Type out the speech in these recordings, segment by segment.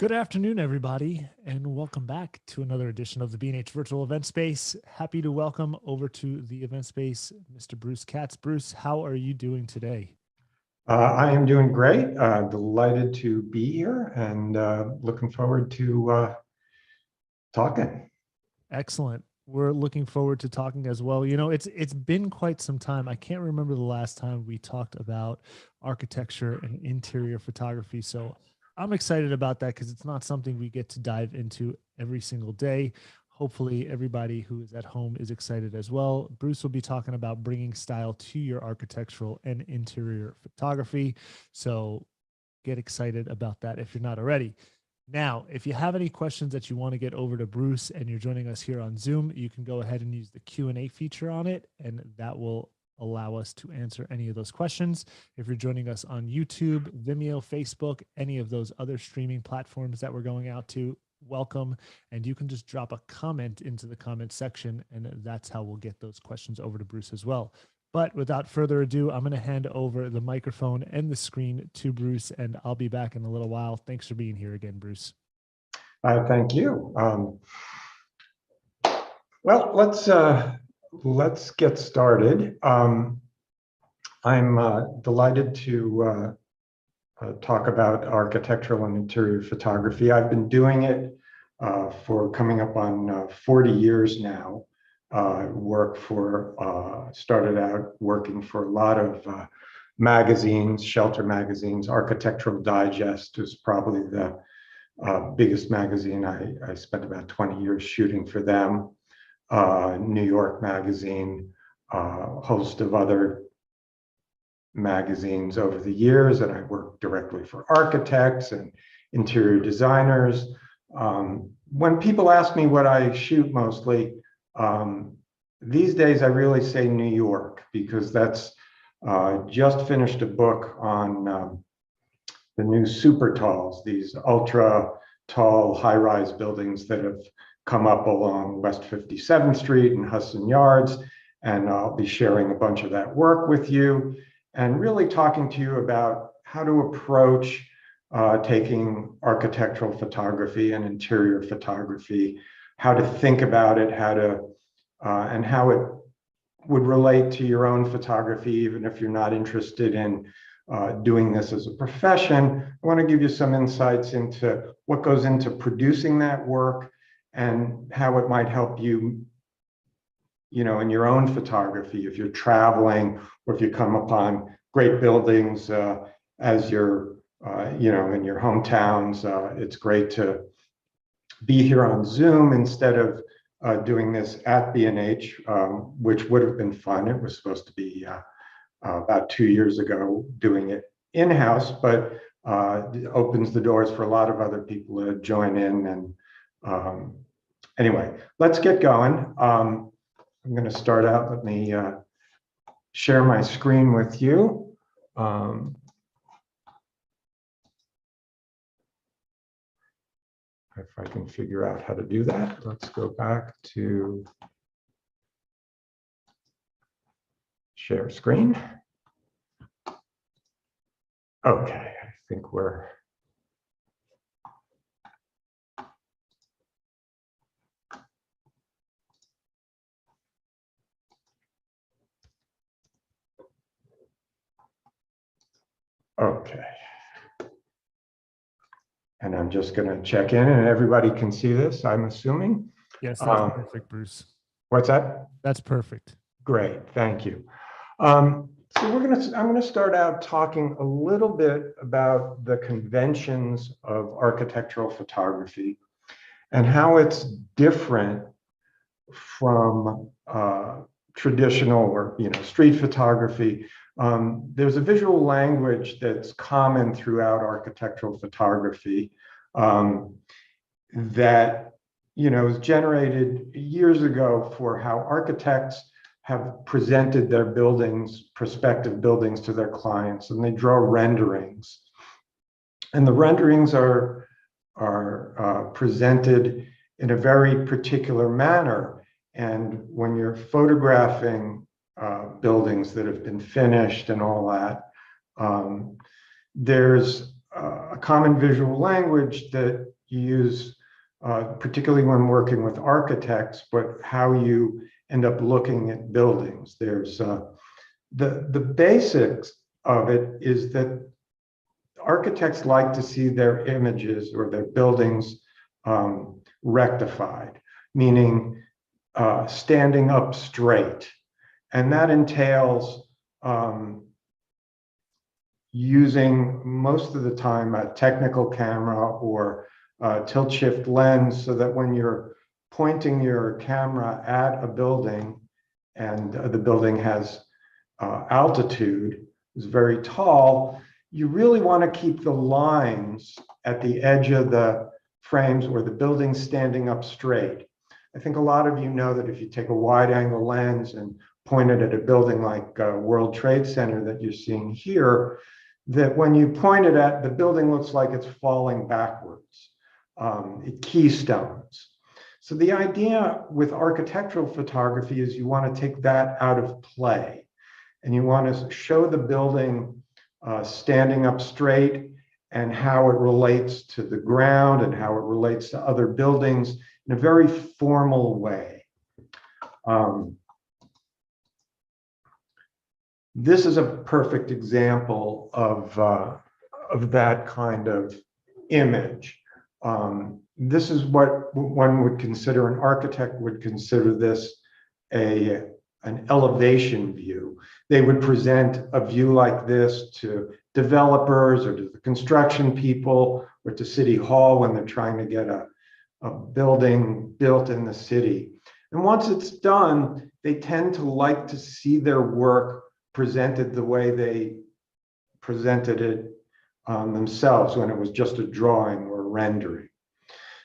Good afternoon, everybody, and welcome back to another edition of the B&H Virtual Event Space. Happy to welcome over to the event space, Mr. Bruce Katz. Bruce, how are you doing today? I am doing great. Delighted to be here and looking forward to talking. Excellent. We're looking forward to talking as well. You know, it's been quite some time. I can't remember the last time we talked about architecture and interior photography. So I'm excited about that because it's not something we get to dive into every single day. Hopefully everybody who is at home is excited as well. Bruce will be talking about bringing style to your architectural and interior photography. So get excited about that if you're not already. Now, if you have any questions that you want to get over to Bruce and you're joining us here on Zoom, you can go ahead and use the Q&A feature on it, and that will allow us to answer any of those questions. If you're joining us on YouTube, Vimeo, Facebook, any of those other streaming platforms that we're going out to, welcome. And you can just drop a comment into the comment section, and that's how we'll get those questions over to Bruce as well. But without further ado, I'm going to hand over the microphone and the screen to Bruce, and I'll be back in a little while. Thanks for being here again, Bruce. Thank you. Well, let's get started. I'm delighted to talk about architectural and interior photography. I've been doing it for coming up on 40 years now. Started out working for a lot of magazines, shelter magazines. Architectural Digest is probably the biggest magazine. I spent about 20 years shooting for them. New York Magazine, a host of other magazines over the years, and I worked directly for architects and interior designers. When people ask me what I shoot mostly, these days I really say New York, because that's just finished a book on the new super talls, these ultra tall high-rise buildings that have come up along West 57th Street and Hudson Yards, and I'll be sharing a bunch of that work with you and really talking to you about how to approach taking architectural photography and interior photography, how to think about it, and how it would relate to your own photography, even if you're not interested in doing this as a profession. I want to give you some insights into what goes into producing that work and how it might help you, in your own photography, if you're traveling or if you come upon great buildings as you're, in your hometowns. It's great to be here on Zoom instead of doing this at B&H, which would have been fun. It was supposed to be about 2 years ago doing it in-house, but it opens the doors for a lot of other people to join in. And anyway, let's get going. I'm going to start out. Let me share my screen with you. If I can figure out how to do that, let's go back to share screen. Okay, I think we're okay. And I'm just going to check in, and everybody can see this, I'm assuming. Yes, that's perfect, Bruce. What's that? That's perfect. Great, thank you. So I'm going to start out talking a little bit about the conventions of architectural photography and how it's different from traditional or street photography. There's a visual language that's common throughout architectural photography that was generated years ago for how architects have presented their buildings, prospective buildings, to their clients, and they draw renderings. And the renderings are presented in a very particular manner. And when you're photographing buildings that have been finished and all that, there's a common visual language that you use, particularly when working with architects, but how you end up looking at buildings. There's the basics of it is that architects like to see their images or their buildings rectified, meaning standing up straight. And that entails using most of the time a technical camera or tilt shift lens, so that when you're pointing your camera at a building and the building has altitude, is very tall, you really want to keep the lines at the edge of the frames or the building standing up straight. I think a lot of you know that if you take a wide angle lens and point it at a building like World Trade Center that you're seeing here, that when you point it at, the building looks like it's falling backwards. It keystones. So the idea with architectural photography is you want to take that out of play, and you want to show the building standing up straight and how it relates to the ground and how it relates to other buildings in a very formal way. This is a perfect example of that kind of image. This is what one would consider, an architect would consider this an elevation view. They would present a view like this to developers or to the construction people or to City Hall when they're trying to get a building built in the city. And once it's done, they tend to like to see their work presented the way they presented it themselves when it was just a drawing or a rendering.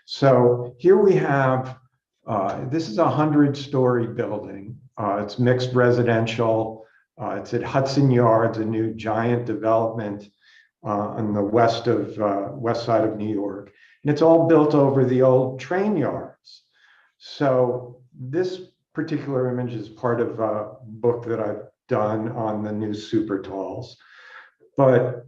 So here we have, this is a 100-story building. It's mixed residential. It's at Hudson Yards, a new giant development on the west side of New York. And it's all built over the old train yards. So this particular image is part of a book that I've done on the new super talls. But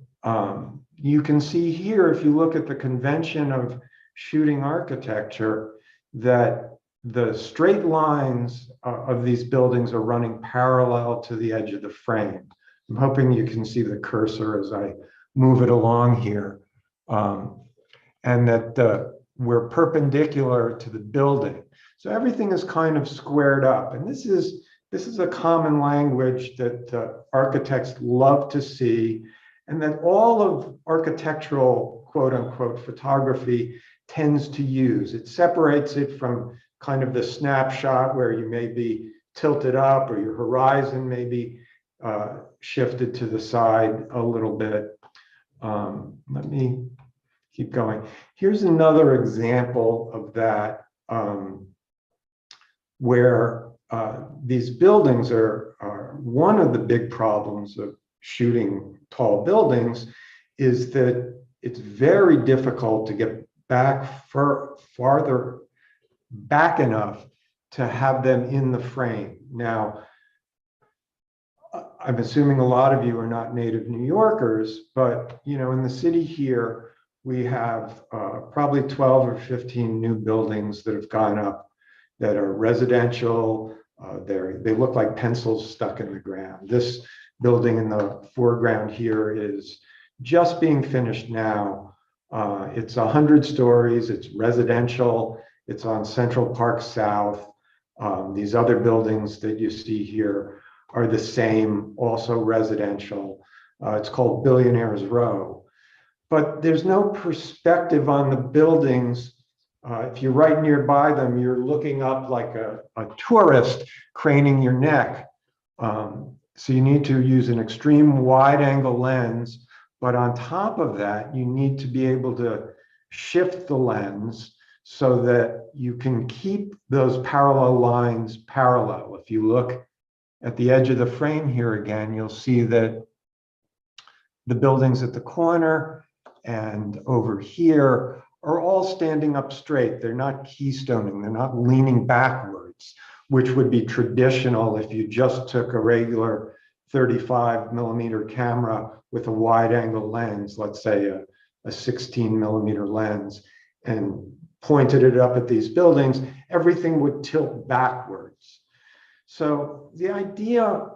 you can see here, if you look at the convention of shooting architecture, that the straight lines of these buildings are running parallel to the edge of the frame. I'm hoping you can see the cursor as I move it along here. And that we're perpendicular to the building. So everything is kind of squared up. And this is a common language that architects love to see, and that all of architectural, quote unquote, photography tends to use. It separates it from kind of the snapshot where you may be tilted up or your horizon may be shifted to the side a little bit. Let me keep going. Here's another example of that, where these buildings are one of the big problems of shooting tall buildings is that it's very difficult to get back farther back enough to have them in the frame. Now, I'm assuming a lot of you are not native New Yorkers, but in the city here, we have probably 12 or 15 new buildings that have gone up that are residential. They look like pencils stuck in the ground. This building in the foreground here is just being finished now. It's 100 stories, it's residential, it's on Central Park South. These other buildings that you see here are the same, also residential. It's called Billionaires Row. But there's no perspective on the buildings. If you're right nearby them, you're looking up like a tourist, craning your neck. So you need to use an extreme wide angle lens. But on top of that, you need to be able to shift the lens so that you can keep those parallel lines parallel. If you look at the edge of the frame here again, you'll see that the buildings at the corner and over here are all standing up straight. They're not keystoning, they're not leaning backwards, which would be traditional if you just took a regular 35mm camera with a wide angle lens, let's say a a 16mm lens and pointed it up at these buildings, everything would tilt backwards. So the idea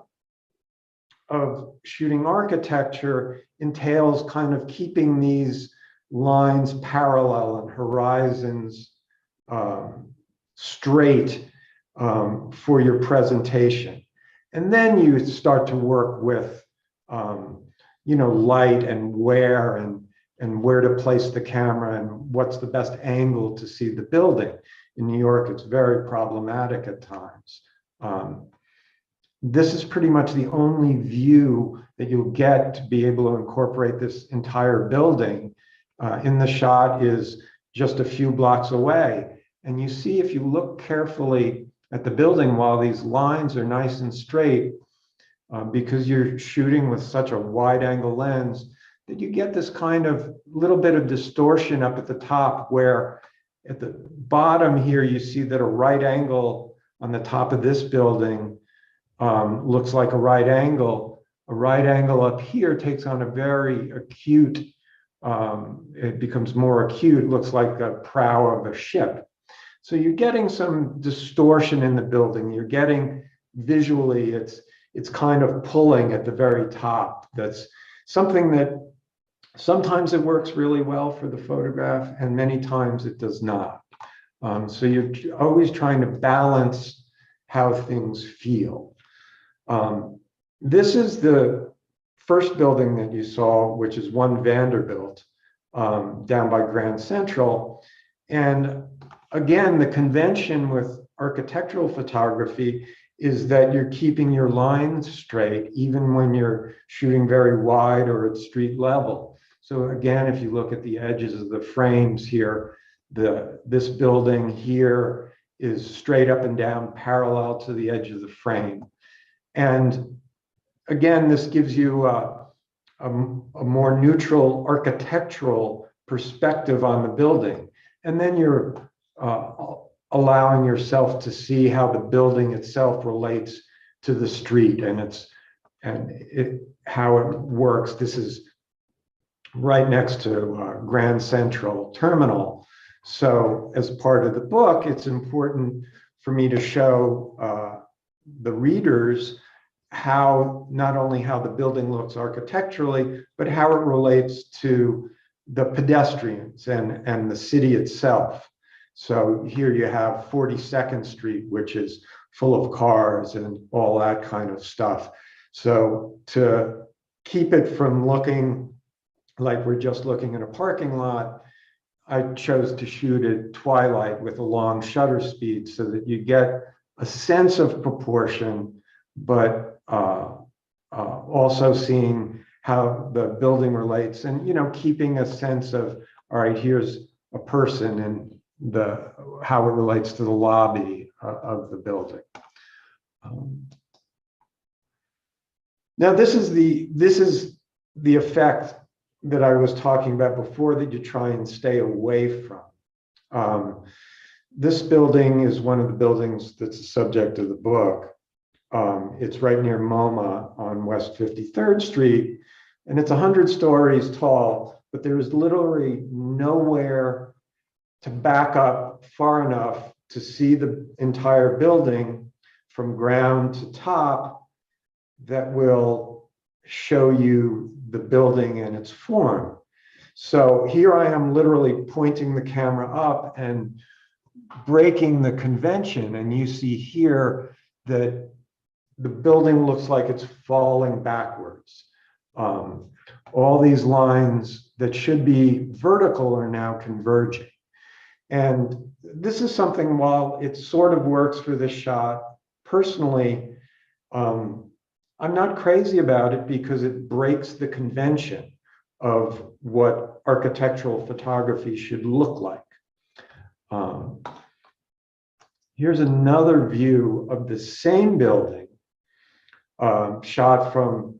of shooting architecture entails kind of keeping these lines parallel and horizons straight for your presentation. And then you start to work with light and where to place the camera and what's the best angle to see the building. In New York, it's very problematic at times. This is pretty much the only view that you'll get to be able to incorporate this entire building. In the shot is just a few blocks away. And you see, if you look carefully at the building, while these lines are nice and straight, because you're shooting with such a wide angle lens, that you get this kind of little bit of distortion up at the top, where at the bottom here, you see that a right angle on the top of this building looks like a right angle. A right angle up here takes on a very acute, it becomes more acute, looks like the prow of a ship. So you're getting some distortion in the building. You're getting visually, it's kind of pulling at the very top. That's something that sometimes it works really well for the photograph and many times it does not. So you're always trying to balance how things feel. This is the first building that you saw, which is One Vanderbilt, down by Grand Central. And again, the convention with architectural photography is that you're keeping your lines straight, even when you're shooting very wide or at street level. So again, if you look at the edges of the frames here, this building here is straight up and down parallel to the edge of the frame. And again, this gives you a more neutral architectural perspective on the building. And then you're allowing yourself to see how the building itself relates to the street and how it works. This is right next to Grand Central Terminal. So as part of the book, it's important for me to show the readers how, not only how the building looks architecturally, but how it relates to the pedestrians and the city itself. So here you have 42nd Street, which is full of cars and all that kind of stuff. So to keep it from looking like we're just looking at a parking lot, I chose to shoot at twilight with a long shutter speed so that you get a sense of proportion, but also seeing how the building relates and, keeping a sense of, all right, here's a person and how it relates to the lobby of the building. Now, this is the effect that I was talking about before that you try and stay away from. This building is one of the buildings that's the subject of the book. It's right near MoMA on West 53rd Street, and it's 100 stories tall, but there is literally nowhere to back up far enough to see the entire building from ground to top that will show you the building and its form. So here I am literally pointing the camera up and breaking the convention, and you see here that the building looks like it's falling backwards. All these lines that should be vertical are now converging. And this is something, while it sort of works for this shot, personally, I'm not crazy about it because it breaks the convention of what architectural photography should look like. Here's another view of the same building, shot from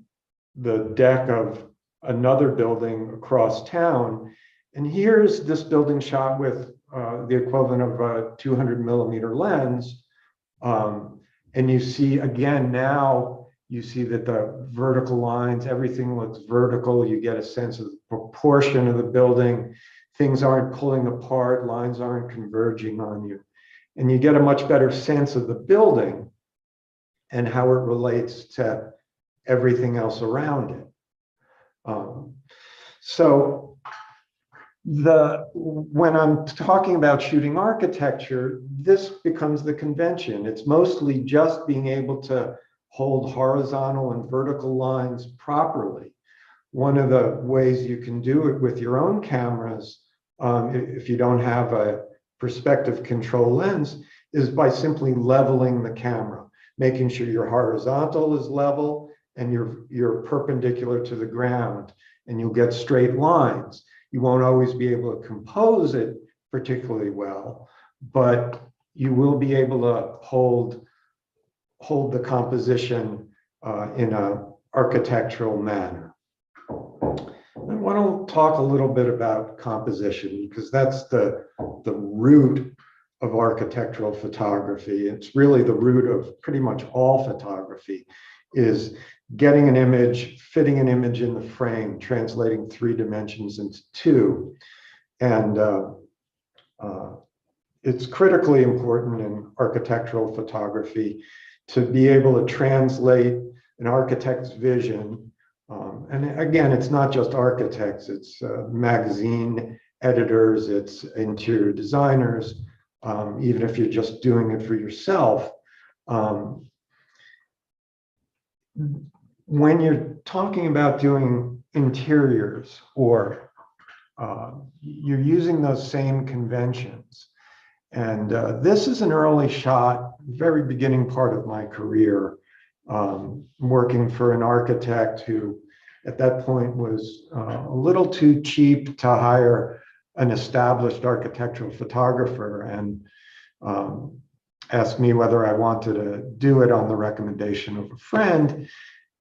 the deck of another building across town. And here's this building shot with the equivalent of a 200mm lens. And you see, again, now you see that the vertical lines, everything looks vertical. You get a sense of proportion of the building. Things aren't pulling apart, lines aren't converging on you. And you get a much better sense of the building and how it relates to everything else around it. So when I'm talking about shooting architecture, this becomes the convention. It's mostly just being able to hold horizontal and vertical lines properly. One of the ways you can do it with your own cameras, if you don't have a perspective control lens, is by simply leveling the camera, making sure your horizontal is level and you're perpendicular to the ground, and you'll get straight lines. You won't always be able to compose it particularly well, but you will be able to hold the composition in an architectural manner. I want to talk a little bit about composition, because that's the root of architectural photography. It's really the root of pretty much all photography, is getting an image, fitting an image in the frame, translating 3 dimensions into 2. And it's critically important in architectural photography to be able to translate an architect's vision. And again, it's not just architects, it's magazine editors, it's interior designers, even if you're just doing it for yourself. When you're talking about doing interiors, or you're using those same conventions. And this is an early shot, very beginning part of my career, working for an architect who at that point was a little too cheap to hire an established architectural photographer, and asked me whether I wanted to do it on the recommendation of a friend.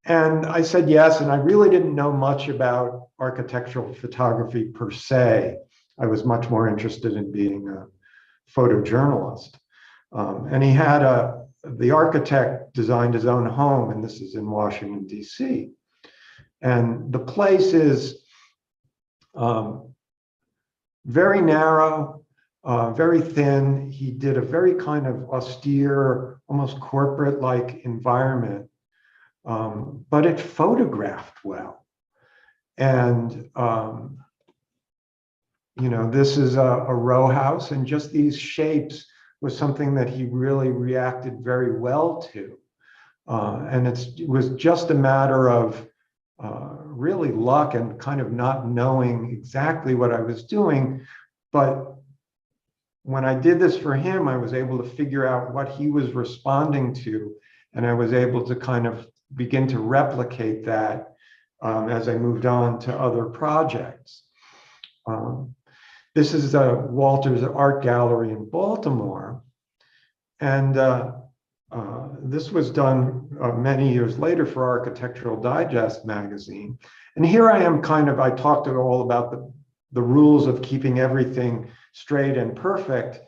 And I said yes, and I really didn't know much about architectural photography per se. I was much more interested in being a photojournalist. And he had the architect designed his own home, and this is in Washington, D.C. And the place is very narrow, very thin. He did a very kind of austere, almost corporate-like environment, but it photographed well. And this is a row house, and just these shapes was something that he really reacted very well to. And it was just a matter of really luck and kind of not knowing exactly what I was doing. But when I did this for him, I was able to figure out what he was responding to, and I was able to kind of begin to replicate that as I moved on to other projects. This is Walter's Art Gallery in Baltimore, and this was done many years later for Architectural Digest magazine. And here I am I talked all about the rules of keeping everything straight and perfect.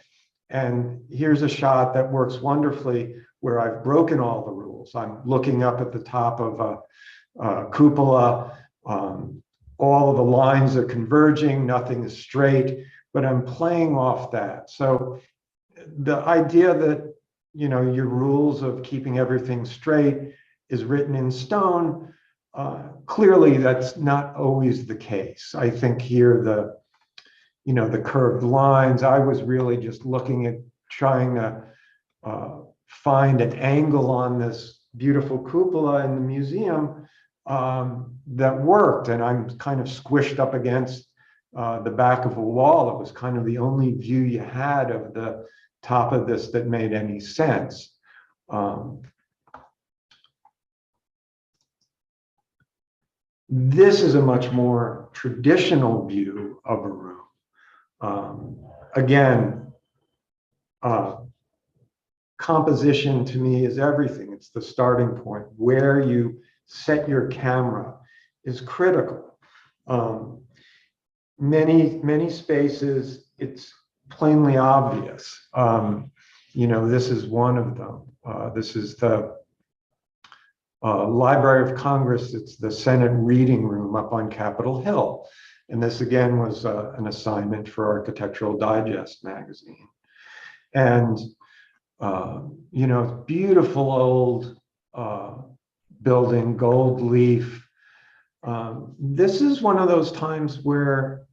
And here's a shot that works wonderfully where I've broken all the rules. I'm looking up at the top of a cupola. All of the lines are converging, nothing is straight, but I'm playing off that. So the idea that, your rules of keeping everything straight is written in stone, clearly that's not always the case. I think here the curved lines, I was really just looking at trying to find an angle on this beautiful cupola in the museum that worked. And I'm kind of squished up against the back of a wall. It was kind of the only view you had of the top of this that made any sense. This is a much more traditional view of a room. Again, composition to me is everything. It's the starting point. Where you set your camera is critical. Many spaces, it's plainly obvious. This is one of them. This is the Library of Congress. It's the Senate reading room up on Capitol Hill. And this again was an assignment for Architectural Digest magazine. And, you know, beautiful old building, gold leaf. This is one of those times where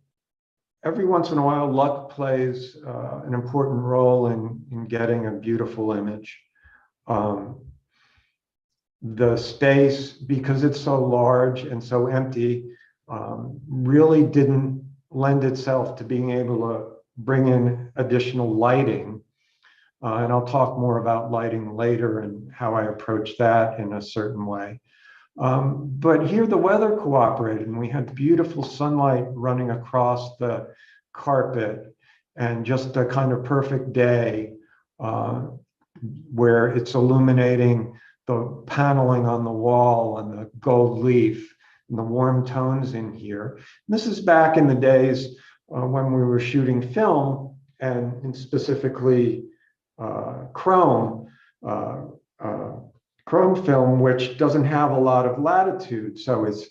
every once in a while luck plays an important role in getting a beautiful image. The space, because it's so large and so empty, really didn't lend itself to being able to bring in additional lighting. And I'll talk more about lighting later and how I approach that in a certain way. But here the weather cooperated, and we had beautiful sunlight running across the carpet, and just a kind of perfect day where it's illuminating the paneling on the wall and the gold leaf and the warm tones in here. And this is back in the days when we were shooting film, and specifically chrome film, which doesn't have a lot of latitude. So it's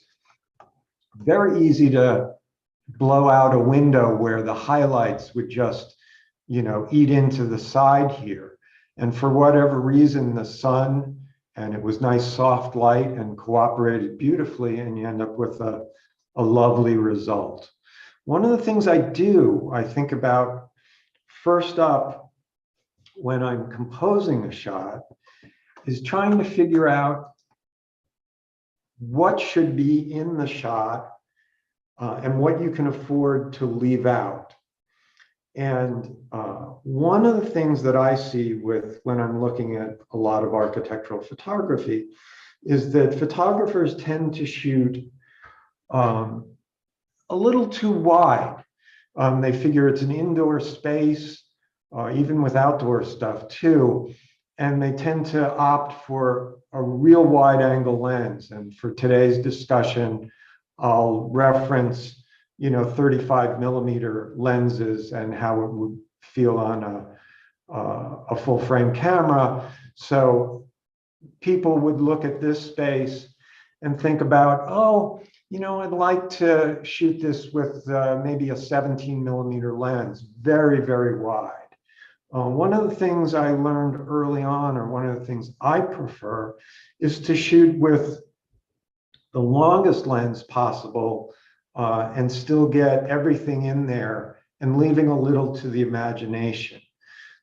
very easy to blow out a window where the highlights would just, you know, eat into the side here. And for whatever reason, the sun, and it was nice soft light and cooperated beautifully, and you end up with a lovely result. One of the things I think about first up when I'm composing a shot is trying to figure out what should be in the shot and what you can afford to leave out. And one of the things that I see when I'm looking at a lot of architectural photography is that photographers tend to shoot a little too wide. They figure it's an indoor space, even with outdoor stuff too, and they tend to opt for a real wide angle lens. And for today's discussion, I'll reference, you know, 35 millimeter lenses and how it would feel on a full frame camera. So people would look at this space and think about, oh, you know, I'd like to shoot this with maybe a 17 millimeter lens, very, very wide. One of the things I learned early on, or one of the things I prefer, is to shoot with the longest lens possible and still get everything in there and leaving a little to the imagination.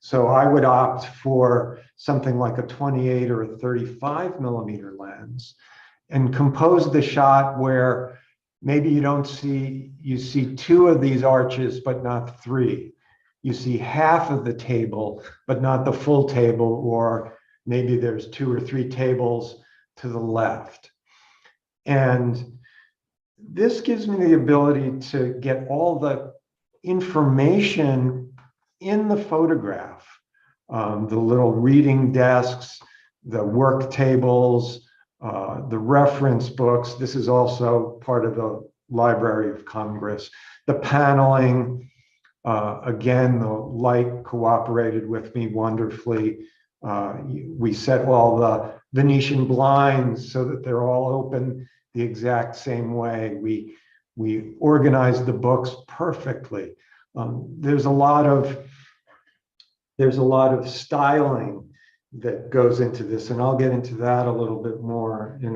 So I would opt for something like a 28 or a 35 millimeter lens and compose the shot where maybe you see two of these arches, but not three. You see half of the table, but not the full table, or maybe there's two or three tables to the left. And this gives me the ability to get all the information in the photograph, the little reading desks, the work tables, the reference books. This is also part of the Library of Congress. The paneling, again, the light cooperated with me wonderfully. We set all the Venetian blinds so that they're all open the exact same way. We organized the books perfectly. There's a lot of styling that goes into this, and I'll get into that a little bit more in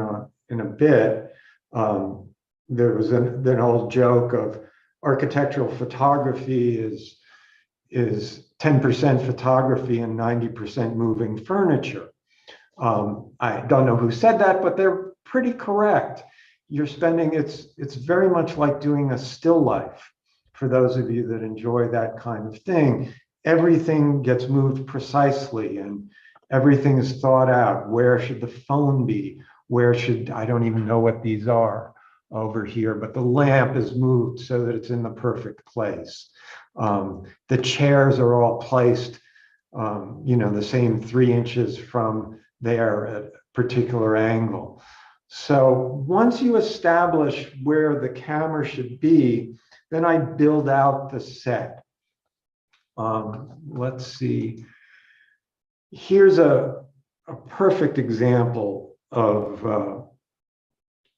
a bit. There was an old joke of architectural photography is 10% photography and 90% moving furniture. I don't know who said that, but they're pretty correct. It's very much like doing a still life. For those of you that enjoy that kind of thing, everything gets moved precisely and everything is thought out. Where should the phone be? I don't even know what these are over here, but the lamp is moved so that it's in the perfect place. The chairs are all placed, the same 3 inches from there at a particular angle. So once you establish where the camera should be, then I build out the set. Let's see. Here's a perfect example of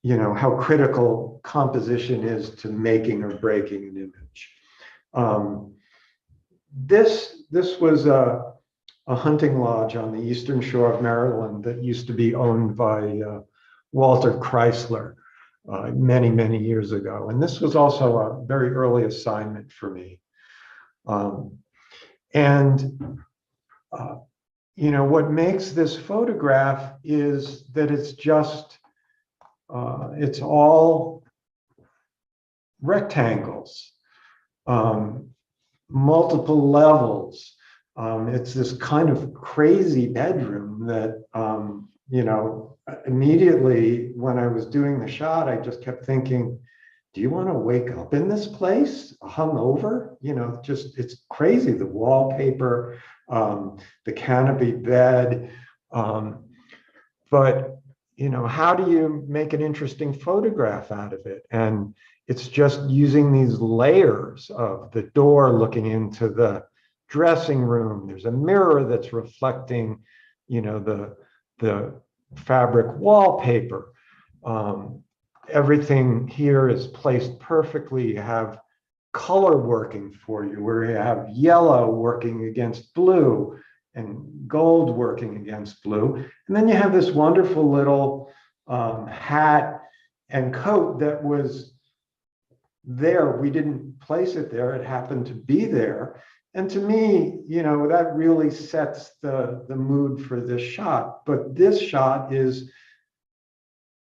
how critical composition is to making or breaking an image. This was a hunting lodge on the eastern shore of Maryland that used to be owned by Walter Chrysler many years ago. And this was also a very early assignment for me. What makes this photograph is that it's all rectangles, multiple levels. It's this kind of crazy bedroom that, immediately when I was doing the shot, I just kept thinking, do you want to wake up in this place hungover? It's crazy. The wallpaper, the canopy bed. But, how do you make an interesting photograph out of it? And it's just using these layers of the door looking into the dressing room. There's a mirror that's reflecting, the fabric wallpaper. Everything here is placed perfectly. You have color working for you, where you have yellow working against blue and gold working against blue. And then you have this wonderful little hat and coat that was there. We didn't place it there. It happened to be there. And to me, that really sets the mood for this shot. But this shot is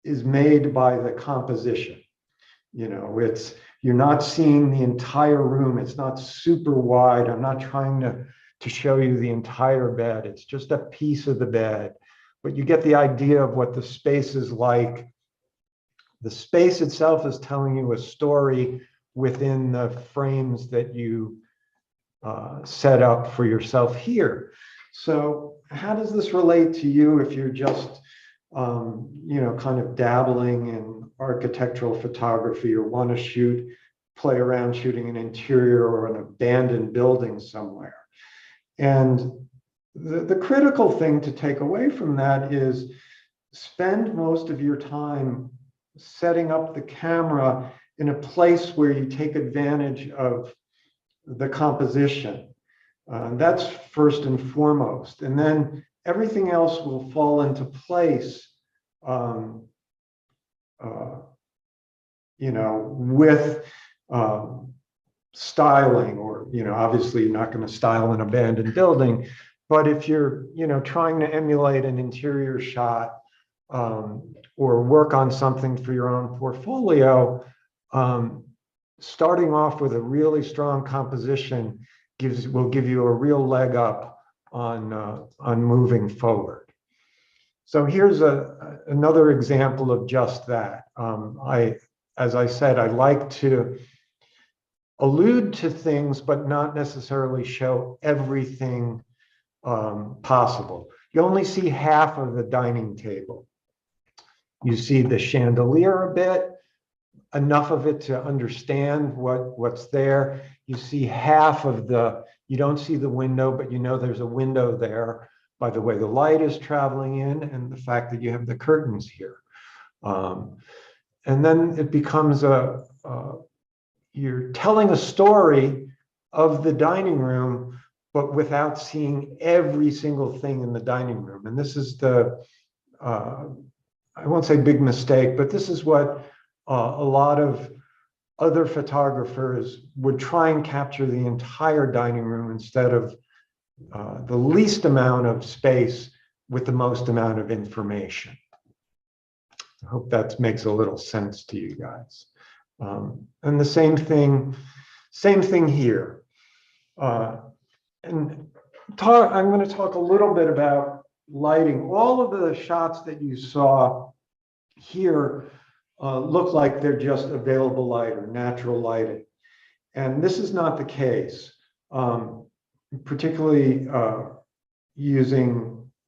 made by the composition. You're not seeing the entire room. It's not super wide. I'm not trying to show you the entire bed. It's just a piece of the bed. But you get the idea of what the space is like. The space itself is telling you a story within the frames that you set up for yourself here. So how does this relate to you if you're just kind of dabbling in architectural photography, or want to play around shooting an interior or an abandoned building somewhere? And the critical thing to take away from that is spend most of your time setting up the camera in a place where you take advantage of the composition. That's first and foremost. And then everything else will fall into place, with styling, or, obviously you're not going to style an abandoned building, but if you're, trying to emulate an interior shot, or work on something for your own portfolio, starting off with a really strong composition will give you a real leg up on moving forward. So here's another example of just that. As I said, I like to allude to things, but not necessarily show everything possible. You only see half of the dining table. You see the chandelier a bit, enough of it to understand what's there. You see half of you don't see the window, but there's a window there by the way the light is traveling in and the fact that you have the curtains here. And then it becomes you're telling a story of the dining room, but without seeing every single thing in the dining room. And this is I won't say big mistake, but this is what a lot of other photographers would try and capture the entire dining room instead of the least amount of space with the most amount of information. I hope that makes a little sense to you guys. And the same thing here. I'm going to talk a little bit about lighting. All of the shots that you saw here look like they're just available light or natural lighting. And this is not the case, particularly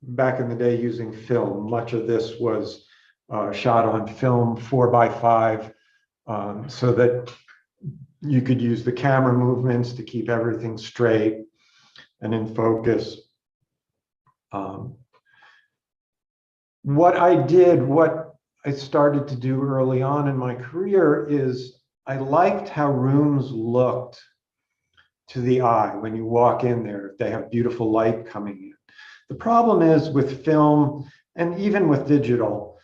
back in the day using film. Much of this was shot on film 4x5, so that you could use the camera movements to keep everything straight and in focus. What I started to do early on in my career is I liked how rooms looked to the eye when you walk in there, if they have beautiful light coming in. The problem is with film and even with digital,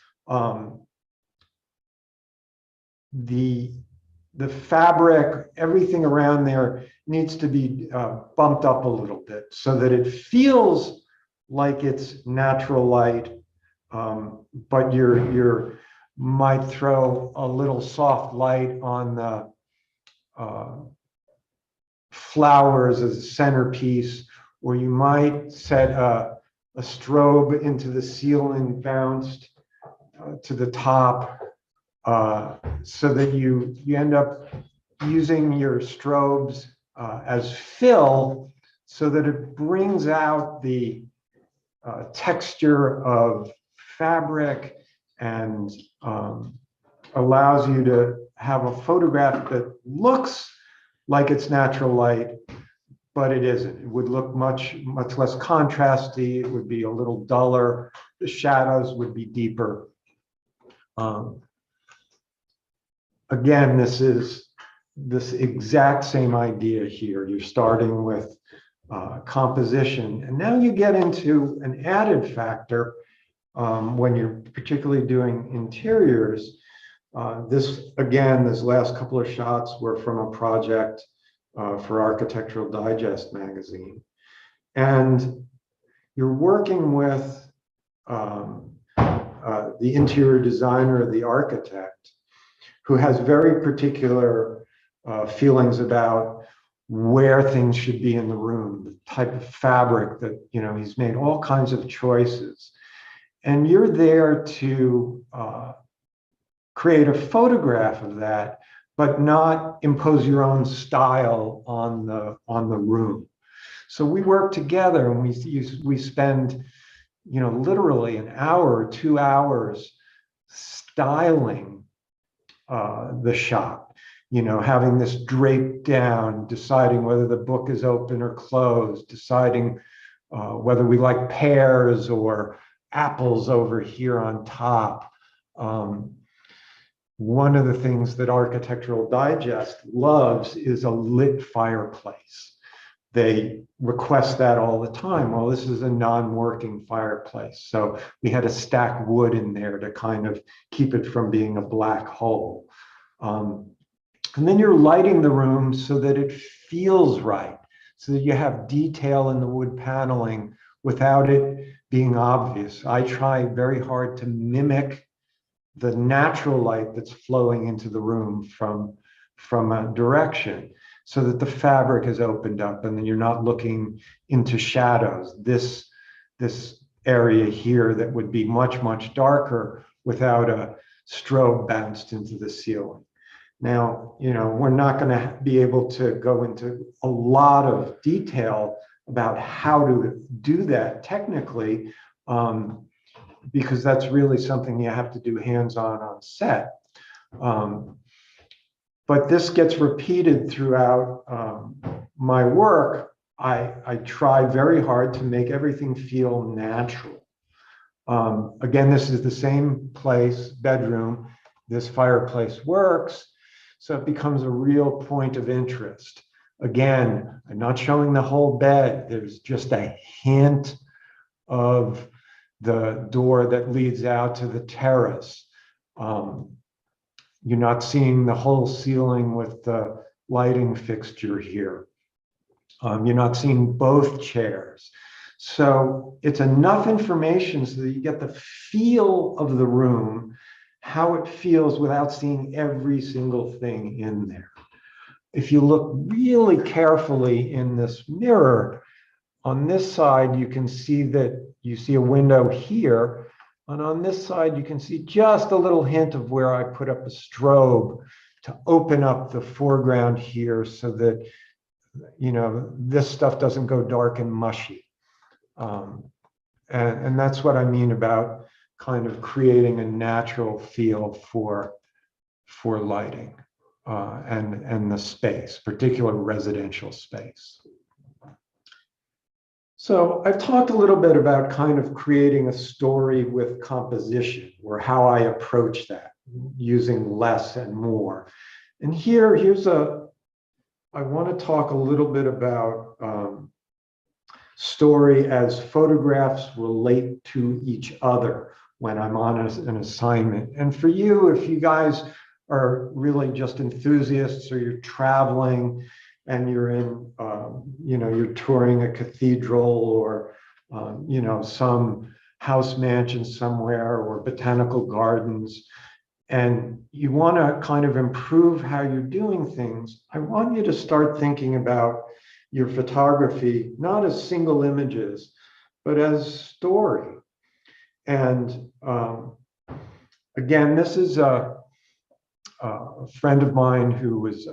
the fabric, everything around there needs to be bumped up a little bit so that it feels like it's natural light, but you might throw a little soft light on the flowers as a centerpiece, or you might set a strobe into the ceiling bounced to the top, so that you end up using your strobes as fill, so that it brings out the texture of fabric and allows you to have a photograph that looks like it's natural light, but it isn't. It would look much less contrasty. It would be a little duller. The shadows would be deeper. Again, this is this exact same idea here. You're starting with composition, and now you get into an added factor when you're particularly doing interiors. This last couple of shots were from a project for Architectural Digest magazine. And you're working with the interior designer, the architect, who has very particular feelings about where things should be in the room, the type of fabric that, he's made all kinds of choices. And you're there to create a photograph of that, but not impose your own style on the room. So we work together, and we spend, literally an hour or 2 hours styling the shot. Having this draped down, deciding whether the book is open or closed, deciding whether we like pears or apples over here on top. One of the things that Architectural Digest loves is a lit fireplace. They request that all the time. Well, this is a non-working fireplace, so we had to stack wood in there to kind of keep it from being a black hole. And then you're lighting the room so that it feels right, so that you have detail in the wood paneling without it being obvious. I try very hard to mimic the natural light that's flowing into the room from a direction, so that the fabric is opened up and then you're not looking into shadows. This area here that would be much darker without a strobe bounced into the ceiling. Now, we're not going to be able to go into a lot of detail about how to do that technically, because that's really something you have to do hands-on on set. But this gets repeated throughout my work. I try very hard to make everything feel natural. Again, this is the same place, bedroom. This fireplace works, so it becomes a real point of interest. Again, I'm not showing the whole bed. There's just a hint of the door that leads out to the terrace. You're not seeing the whole ceiling with the lighting fixture here. You're not seeing both chairs. So it's enough information so that you get the feel of the room, how it feels without seeing every single thing in there. If you look really carefully in this mirror, on this side, you can see that you see a window here. And on this side, you can see just a little hint of where I put up a strobe to open up the foreground here so that, this stuff doesn't go dark and mushy. And that's what I mean about kind of creating a natural feel for lighting and the space, particular residential space. So I've talked a little bit about kind of creating a story with composition, or how I approach that, using less and more. And I want to talk a little bit about story as photographs relate to each other when I'm on an assignment. And for you, if you guys are really just enthusiasts, or you're traveling and you're in, you're touring a cathedral, or, some house mansion somewhere, or botanical gardens, and you want to kind of improve how you're doing things, I want you to start thinking about your photography not as single images, but as story. And again, this is a friend of mine who was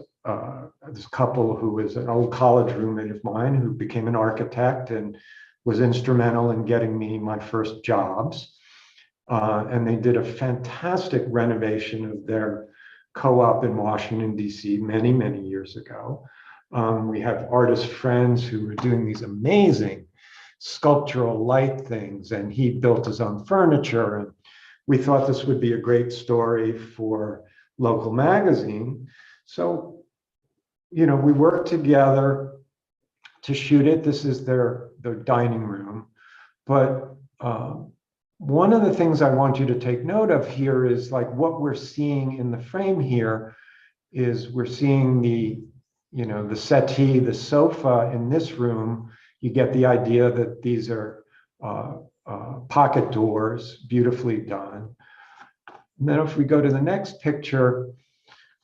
this couple who was an old college roommate of mine, who became an architect and was instrumental in getting me my first jobs. And they did a fantastic renovation of their co-op in Washington, D.C. many, many years ago. We have artist friends who were doing these amazing sculptural light things, and he built his own furniture. And we thought this would be a great story for local magazine. So, we worked together to shoot it. This is their dining room. But one of the things I want you to take note of here is, like, what we're seeing in the frame here is we're seeing the settee, the sofa in this room. You get the idea that these are pocket doors, beautifully done. And then if we go to the next picture,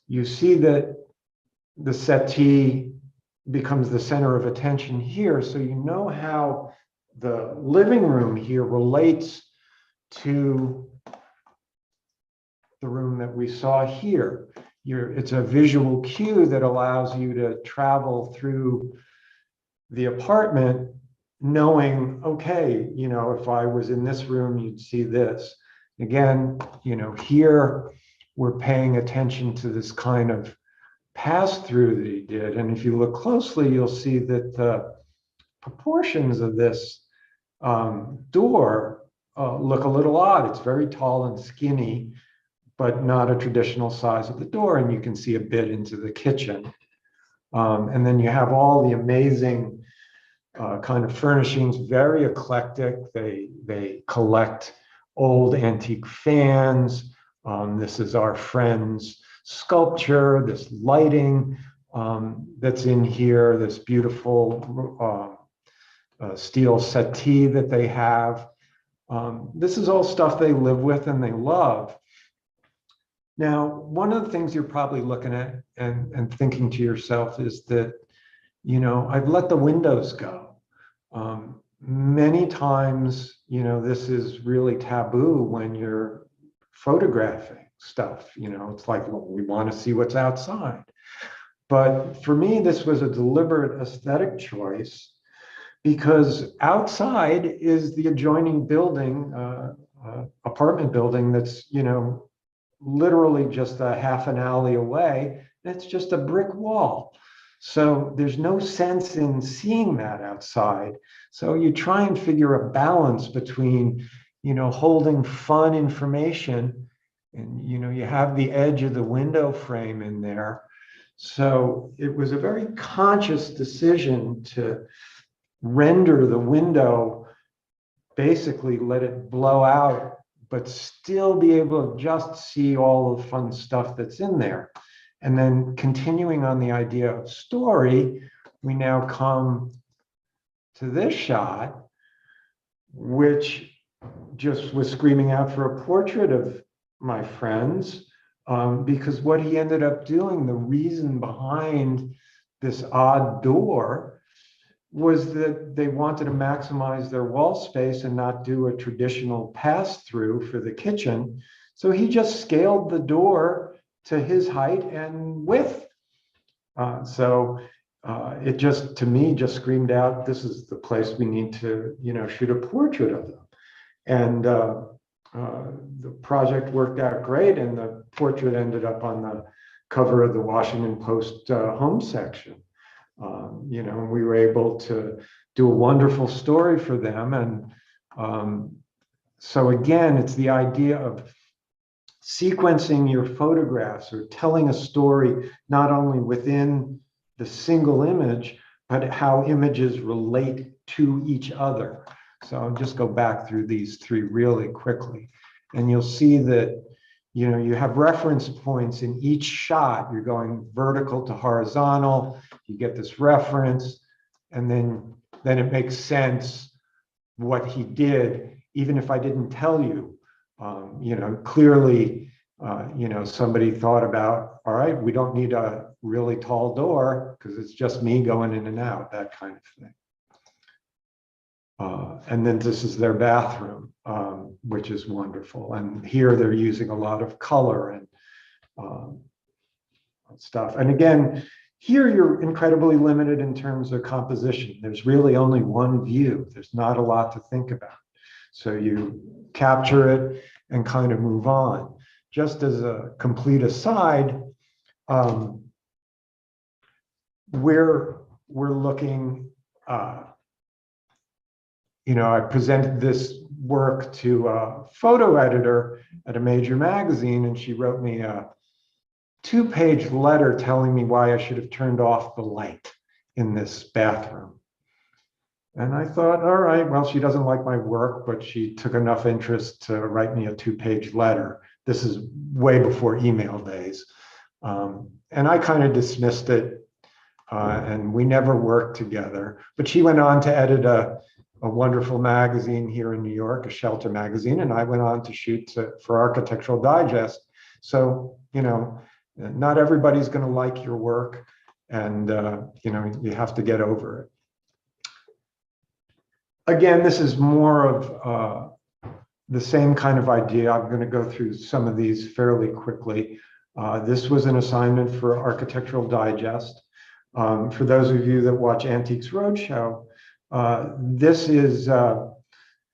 you see that the settee becomes the center of attention here. So you know how the living room here relates to the room that we saw here. It's a visual cue that allows you to travel through the apartment knowing, okay, if I was in this room, you'd see this. Again, here we're paying attention to this kind of pass-through that he did. And if you look closely, you'll see that the proportions of this door look a little odd. It's very tall and skinny, but not a traditional size of the door. And you can see a bit into the kitchen. And then you have all the amazing kind of furnishings, very eclectic. They collect old antique fans. This is our friend's sculpture, this lighting that's in here, this beautiful steel settee that they have. This is all stuff they live with and they love. Now, one of the things you're probably looking at and thinking to yourself is that, I've let the windows go. Many times, this is really taboo when you're photographing stuff. It's like, well, we want to see what's outside. But for me, this was a deliberate aesthetic choice, because outside is the adjoining building, apartment building that's, literally just a half an alley away. It's just a brick wall. So there's no sense in seeing that outside. So you try and figure a balance between, holding fun information and, you have the edge of the window frame in there. So it was a very conscious decision to render the window, basically let it blow out, but still be able to just see all the fun stuff that's in there. And then continuing on the idea of story, we now come to this shot, which just was screaming out for a portrait of my friends, because what he ended up doing, the reason behind this odd door, was that they wanted to maximize their wall space and not do a traditional pass-through for the kitchen. So he just scaled the door to his height and width. It just, to me, just screamed out, this is the place we need to, shoot a portrait of them. And the project worked out great, and the portrait ended up on the cover of the Washington Post home section. We were able to do a wonderful story for them. And so again, it's the idea of sequencing your photographs or telling a story not only within the single image, but how images relate to each other. So I'll just go back through these three really quickly. And you'll see that, you know, you have reference points in each shot. You're going vertical to horizontal, you get this reference, and then it makes sense what he did, even if I didn't tell you. You know, clearly, you know, somebody thought about, all right, we don't need a really tall door because it's just me going in and out, that kind of thing. And then this is their bathroom, which is wonderful. And here they're using a lot of color and stuff. And again, here you're incredibly limited in terms of composition. There's really only one view. There's not a lot to think about. So you capture it and kind of move on. Just as a complete aside, we're looking, you know, I presented this work to a photo editor at a major magazine, and she wrote me a 2-page letter telling me why I should have turned off the light in this bathroom. And I thought, all right, well, she doesn't like my work, but she took enough interest to write me a 2-page letter. This is way before email days. And I kind of dismissed it, and we never worked together. But she went on to edit a wonderful magazine here in New York, a shelter magazine, and I went on to shoot for Architectural Digest. So, you know, not everybody's going to like your work, and, you know, you have to get over it. Again, this is more of the same kind of idea. I'm going to go through some of these fairly quickly. This was an assignment for Architectural Digest. For those of you that watch Antiques Roadshow, this is the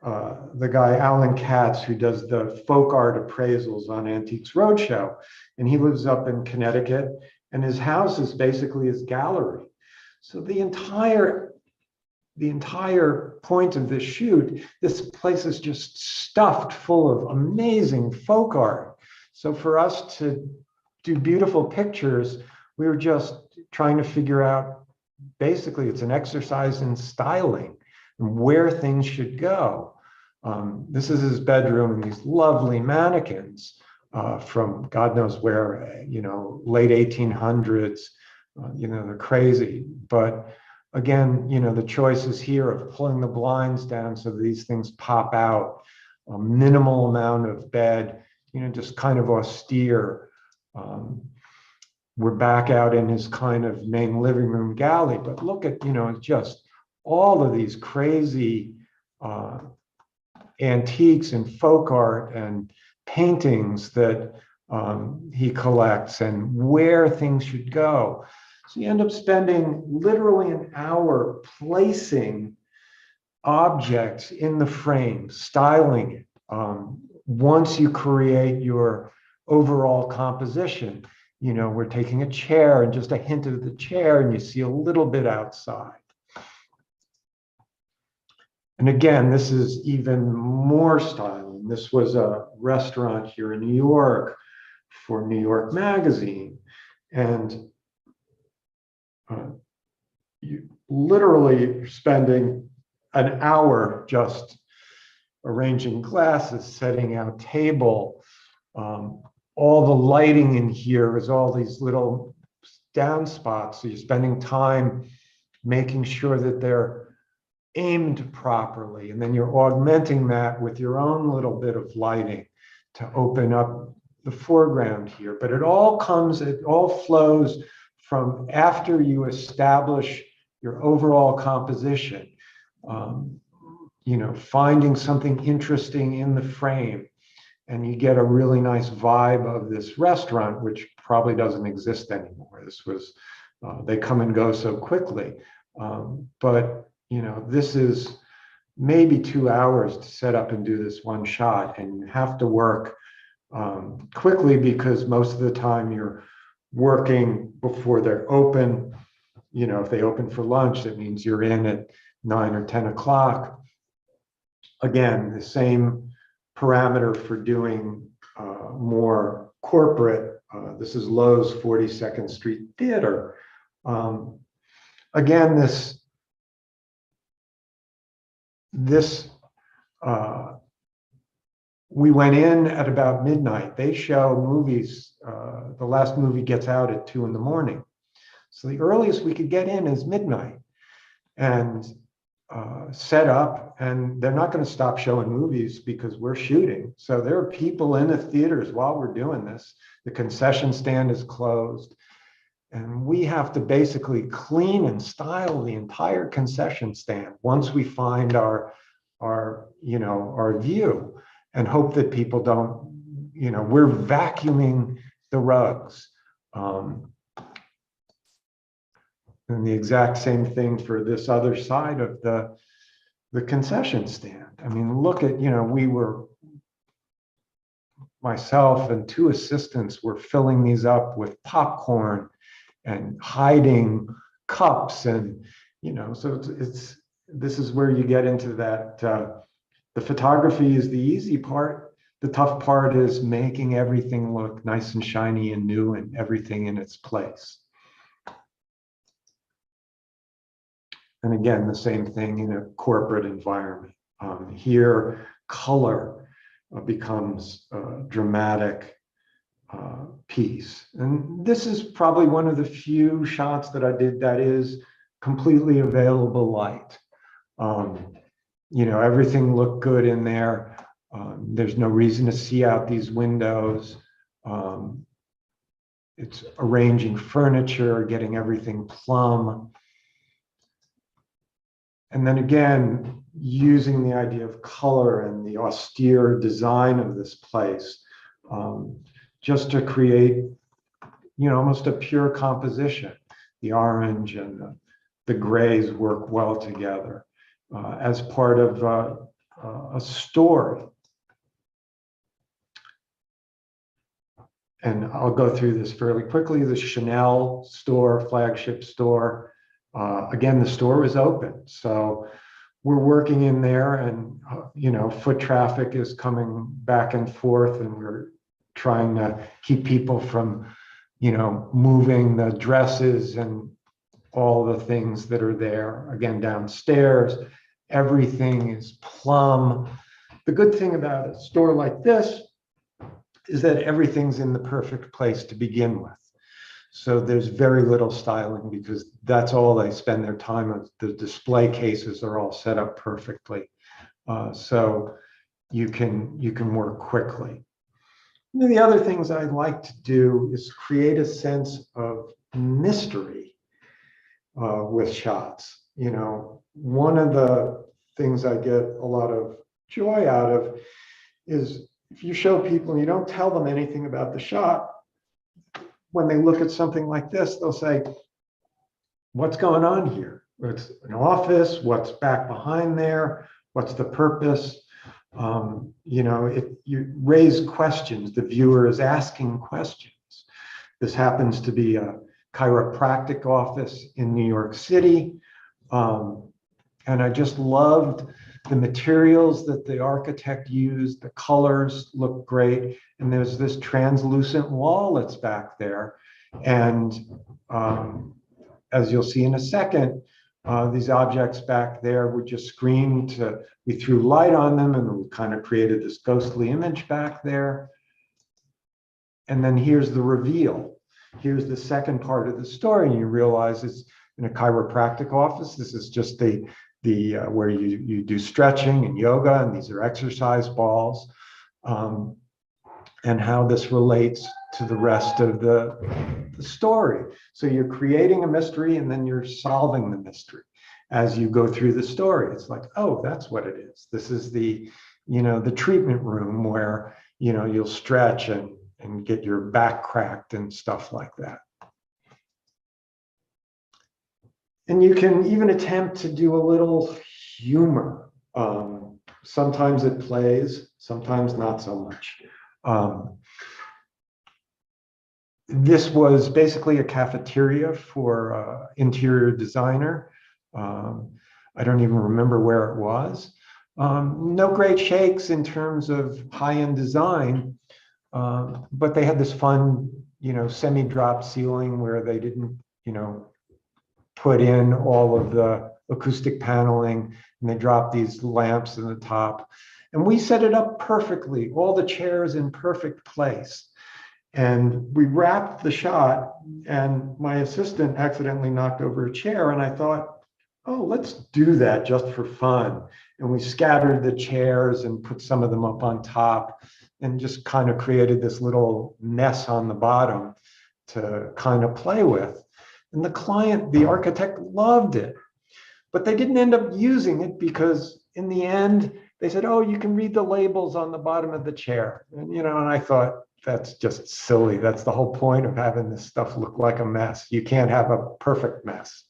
guy, Alan Katz, who does the folk art appraisals on Antiques Roadshow. And he lives up in Connecticut, and his house is basically his gallery. So the entire point of this shoot, this place is just stuffed full of amazing folk art. So for us to do beautiful pictures, we were just trying to figure out, basically it's an exercise in styling and where things should go. This is his bedroom, and these lovely mannequins from God knows where, you know, late 1800s, you know, they're crazy. But again, you know, the choices here of pulling the blinds down so these things pop out, a minimal amount of bed, you know, just kind of austere. We're back out in his kind of main living room galley, but look at, you know, just all of these crazy antiques and folk art and paintings that he collects and where things should go. So you end up spending literally an hour placing objects in the frame, styling it. Once you create your overall composition, you know, we're taking a chair and just a hint of the chair, and you see a little bit outside. And again, this is even more styling. This was a restaurant here in New York for New York Magazine. And you literally spending an hour just arranging glasses, setting out table. All the lighting in here is all these little downspots. So you're spending time making sure that they're aimed properly. And then you're augmenting that with your own little bit of lighting to open up the foreground here. But it all flows from after you establish your overall composition, you know, finding something interesting in the frame, and you get a really nice vibe of this restaurant, which probably doesn't exist anymore. This was, they come and go so quickly. But, you know, this is maybe 2 hours to set up and do this one shot, and you have to work quickly because most of the time you're working before they're open. You know, if they open for lunch, that means you're in at 9 or 10 o'clock. Again, the same parameter for doing more corporate. This is Lowe's 42nd Street Theater. Again, we went in at about midnight. They show movies. The last movie gets out at 2 in the morning. So the earliest we could get in is midnight and set up, and they're not going to stop showing movies because we're shooting. So there are people in the theaters while we're doing this. The concession stand is closed, and we have to basically clean and style the entire concession stand once we find our view, and hope that people don't, we're vacuuming the rugs. And the exact same thing for this other side of the concession stand. I mean, look at, myself and 2 assistants were filling these up with popcorn and hiding cups, and so this is where you get into that. The photography is the easy part. The tough part is making everything look nice and shiny and new and everything in its place. And again, the same thing in a corporate environment. Here, color becomes a dramatic piece. And this is probably one of the few shots that I did that is completely available light. Everything looked good in there. There's no reason to see out these windows. It's arranging furniture, getting everything plumb. And then again, using the idea of color and the austere design of this place, just to create, almost a pure composition. The orange and the grays work well together as part of a story. And I'll go through this fairly quickly. The Chanel store, flagship store. Again, the store was open, so we're working in there, and foot traffic is coming back and forth, and we're trying to keep people from moving the dresses and all the things that are there. Again, downstairs, everything is plumb. The good thing about a store like this is that everything's in the perfect place to begin with. So there's very little styling because that's all they spend their time on. The display cases are all set up perfectly. So you can work quickly. The other things I like to do is create a sense of mystery with shots. One of the things I get a lot of joy out of is if you show people and you don't tell them anything about the shot, when they look at something like this, they'll say, what's going on here? It's an office, what's back behind there? What's the purpose? You raise questions. The viewer is asking questions. This happens to be a chiropractic office in New York City. And I just loved the materials that the architect used. The colors look great. And there's this translucent wall that's back there. And as you'll see in a second, these objects back there would just scream we threw light on them, and we kind of created this ghostly image back there. And then here's the reveal. Here's the second part of the story. And you realize it's in a chiropractic office. This is just the where you do stretching and yoga, and these are exercise balls, and how this relates to the rest of the story. So you're creating a mystery, and then you're solving the mystery as you go through the story. It's like, oh, that's what it is. This is the treatment room where you'll stretch and get your back cracked and stuff like that. And you can even attempt to do a little humor. Sometimes it plays, sometimes not so much. This was basically a cafeteria for interior designer. I don't even remember where it was. No great shakes in terms of high-end design, but they had this fun, semi-drop ceiling where they didn't, put in all of the acoustic paneling, and they dropped these lamps in the top. And we set it up perfectly, all the chairs in perfect place. And we wrapped the shot, and my assistant accidentally knocked over a chair, and I thought, oh, let's do that just for fun. And we scattered the chairs and put some of them up on top and just kind of created this little mess on the bottom to kind of play with. And the client, the architect, loved it. But they didn't end up using it because in the end, they said, oh, you can read the labels on the bottom of the chair. And, and I thought, that's just silly. That's the whole point of having this stuff look like a mess. You can't have a perfect mess,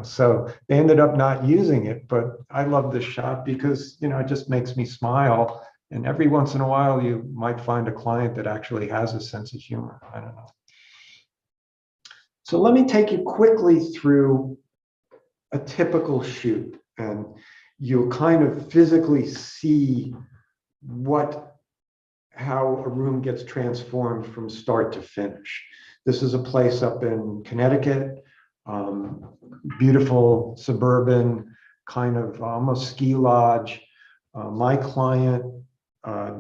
So they ended up not using it, but I love this shot because, it just makes me smile. And every once in a while, you might find a client that actually has a sense of humor. I don't know. So let me take you quickly through a typical shoot, and you'll kind of physically see how a room gets transformed from start to finish. This is a place up in Connecticut, beautiful suburban, kind of almost ski lodge. My client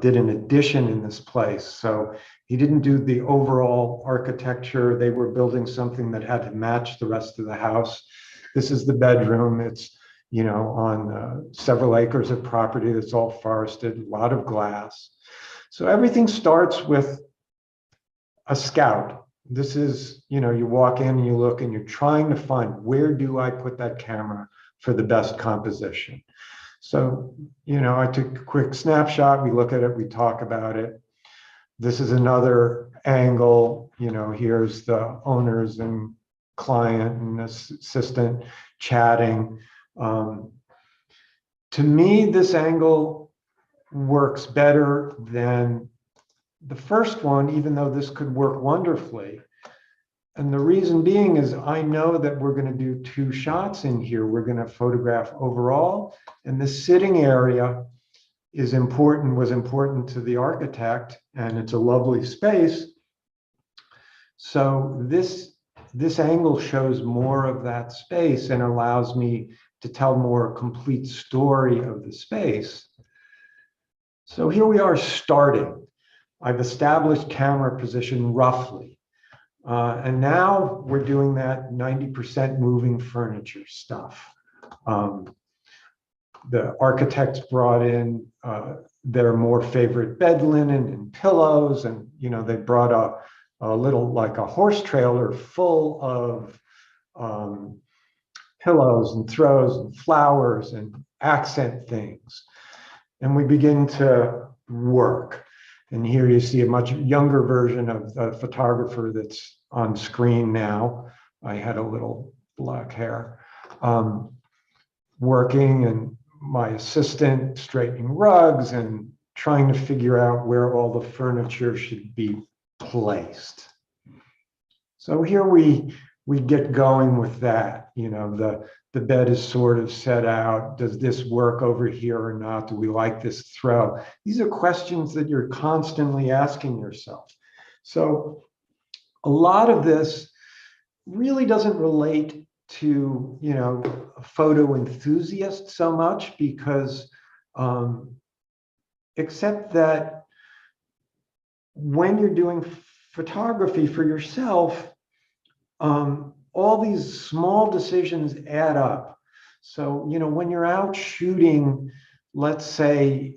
did an addition in this place. So he didn't do the overall architecture. They were building something that had to match the rest of the house. This is the bedroom. It's, on several acres of property that's all forested, a lot of glass. So everything starts with a scout. This is, you walk in and you look and you're trying to find, where do I put that camera for the best composition? So, I took a quick snapshot. We look at it, we talk about it. This is another angle. Here's the owners and client and assistant chatting. To me, this angle works better than the first one, even though this could work wonderfully. And the reason being is I know that we're going to do 2 shots in here. We're going to photograph overall, and the sitting area was important to the architect, and it's a lovely space. So this angle shows more of that space and allows me to tell more complete story of the space. So here we are starting. I've established camera position roughly. And now we're doing that 90% moving furniture stuff. The architects brought in their more favorite bed linen and pillows, and they brought a little, like a horse trailer full of pillows and throws and flowers and accent things. And we begin to work. And here you see a much younger version of the photographer that's on screen now. I had a little black hair. Working, and my assistant straightening rugs and trying to figure out where all the furniture should be placed. So here we get going with that. The bed is sort of set out. Does this work over here or not? Do we like this throw? These are questions that you're constantly asking yourself. So a lot of this really doesn't relate to, a photo enthusiast so much, because except that when you're doing photography for yourself, all these small decisions add up. So, when you're out shooting, let's say,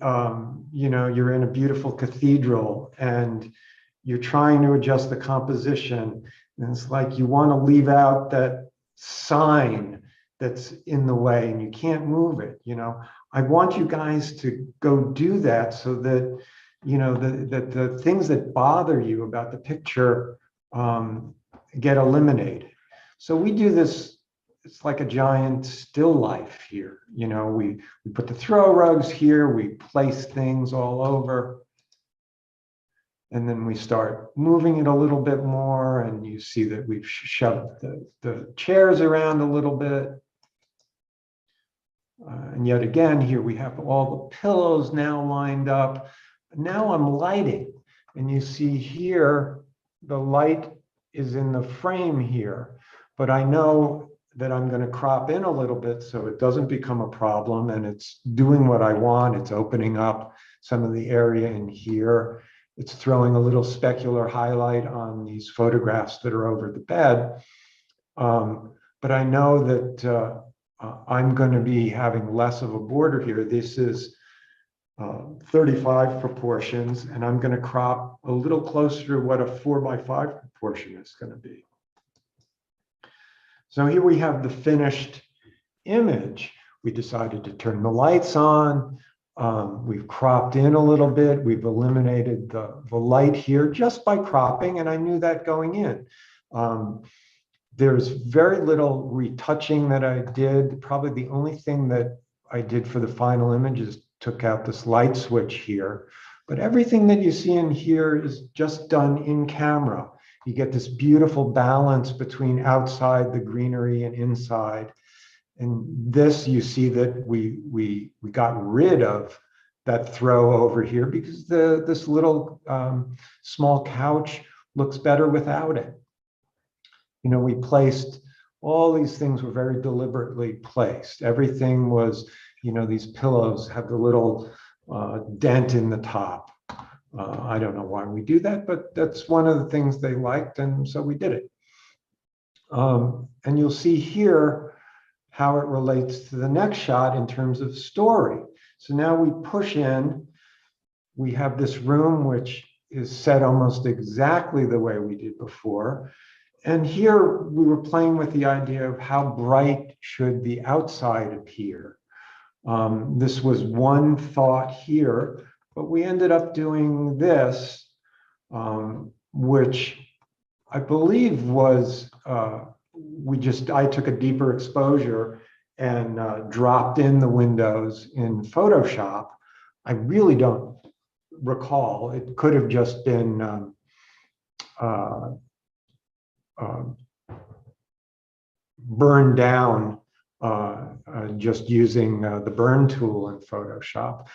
you're in a beautiful cathedral and you're trying to adjust the composition, and it's like you want to leave out that sign that's in the way and you can't move it. I want you guys to go do that so that, that the things that bother you about the picture get eliminated. So we do this, it's like a giant still life here. We put the throw rugs here, we place things all over, and then we start moving it a little bit more, and you see that we've shoved the chairs around a little bit. And yet again, here we have all the pillows now lined up. Now I'm lighting, and you see here, the light is in the frame here, but I know that I'm going to crop in a little bit so it doesn't become a problem, and it's doing what I want. It's opening up some of the area in here. It's throwing a little specular highlight on these photographs that are over the bed. But I know that I'm going to be having less of a border here. This is 35 proportions, and I'm going to crop a little closer to what a 4:5 proportion is going to be. So here we have the finished image. We decided to turn the lights on. We've cropped in a little bit. We've eliminated the light here just by cropping, and I knew that going in. There's very little retouching that I did. Probably the only thing that I did for the final image is took out this light switch here. But everything that you see in here is just done in camera. You get this beautiful balance between outside the greenery and inside. And this, you see that we got rid of that throw over here because this little small couch looks better without it. You know, we placed all these things were very deliberately placed. Everything was, you know, these pillows have the little dent in the top. I don't know why we do that, but that's one of the things they liked, and so we did it. And you'll see here how it relates to the next shot in terms of story. So now we push in, we have this room which is set almost exactly the way we did before. And here we were playing with the idea of how bright should the outside appear. This was one thought here, but we ended up doing this, which I believe was, I took a deeper exposure and dropped in the windows in Photoshop. I really don't recall. It could have just been burned down just using the burn tool in Photoshop.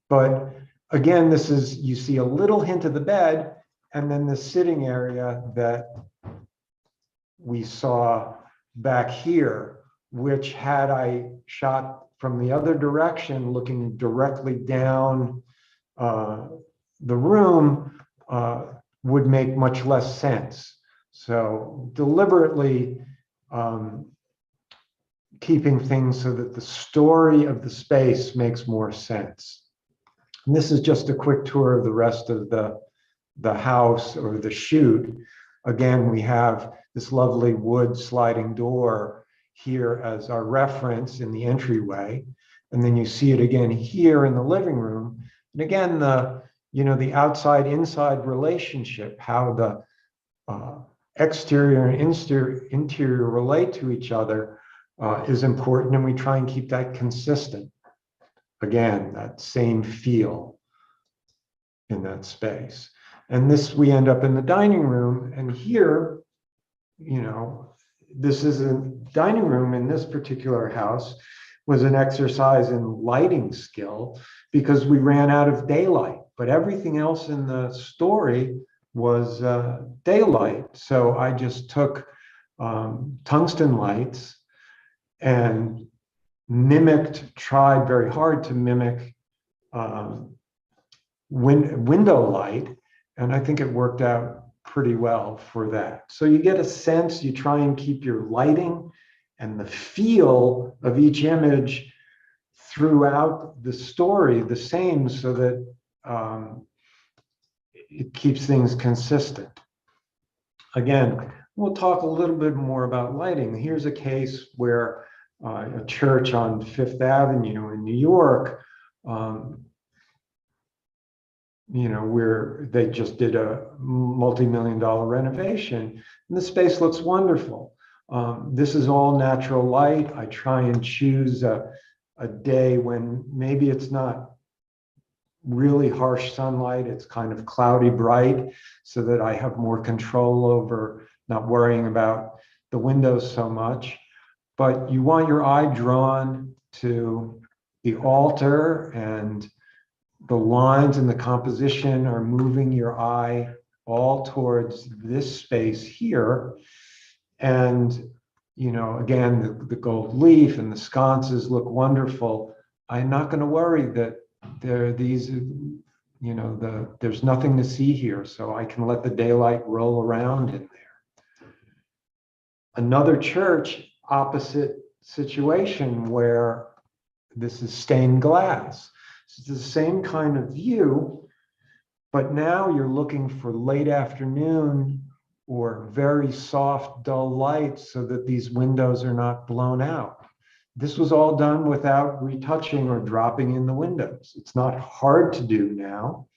But again, this is, you see a little hint of the bed and then the sitting area that we saw back here, which had I shot from the other direction, looking directly down the room, would make much less sense. So deliberately keeping things so that the story of the space makes more sense. And this is just a quick tour of the rest of the house or the shoot. Again, we have this lovely wood sliding door here as our reference in the entryway. And then you see it again here in the living room. And again, the outside inside relationship, how the exterior and interior relate to each other is important, and we try and keep that consistent. Again, that same feel in that space. And this, we end up in the dining room, and here, you know, this is a dining room in this particular house was an exercise in lighting skill because we ran out of daylight, but everything else in the story was daylight. So I just took tungsten lights and tried very hard to mimic window light. And I think it worked out pretty well for that. So you get a sense, you try and keep your lighting and the feel of each image throughout the story the same so that it keeps things consistent. Again, we'll talk a little bit more about lighting. Here's a case where a church on Fifth Avenue in New York, where they just did a multi-million-dollar renovation, and the space looks wonderful. This is all natural light. I try and choose a day when maybe it's not really harsh sunlight, it's kind of cloudy bright, so that I have more control over not worrying about the windows so much. But you want your eye drawn to the altar, and the lines and the composition are moving your eye all towards this space here. And, you know, again, the gold leaf and the sconces look wonderful. I'm not going to worry that there are these, you know, there's nothing to see here, so I can let the daylight roll around in there. Another church, opposite situation, where this is stained glass. It's the same kind of view, but now you're looking for late afternoon or very soft, dull light so that these windows are not blown out. This was all done without retouching or dropping in the windows. It's not hard to do now,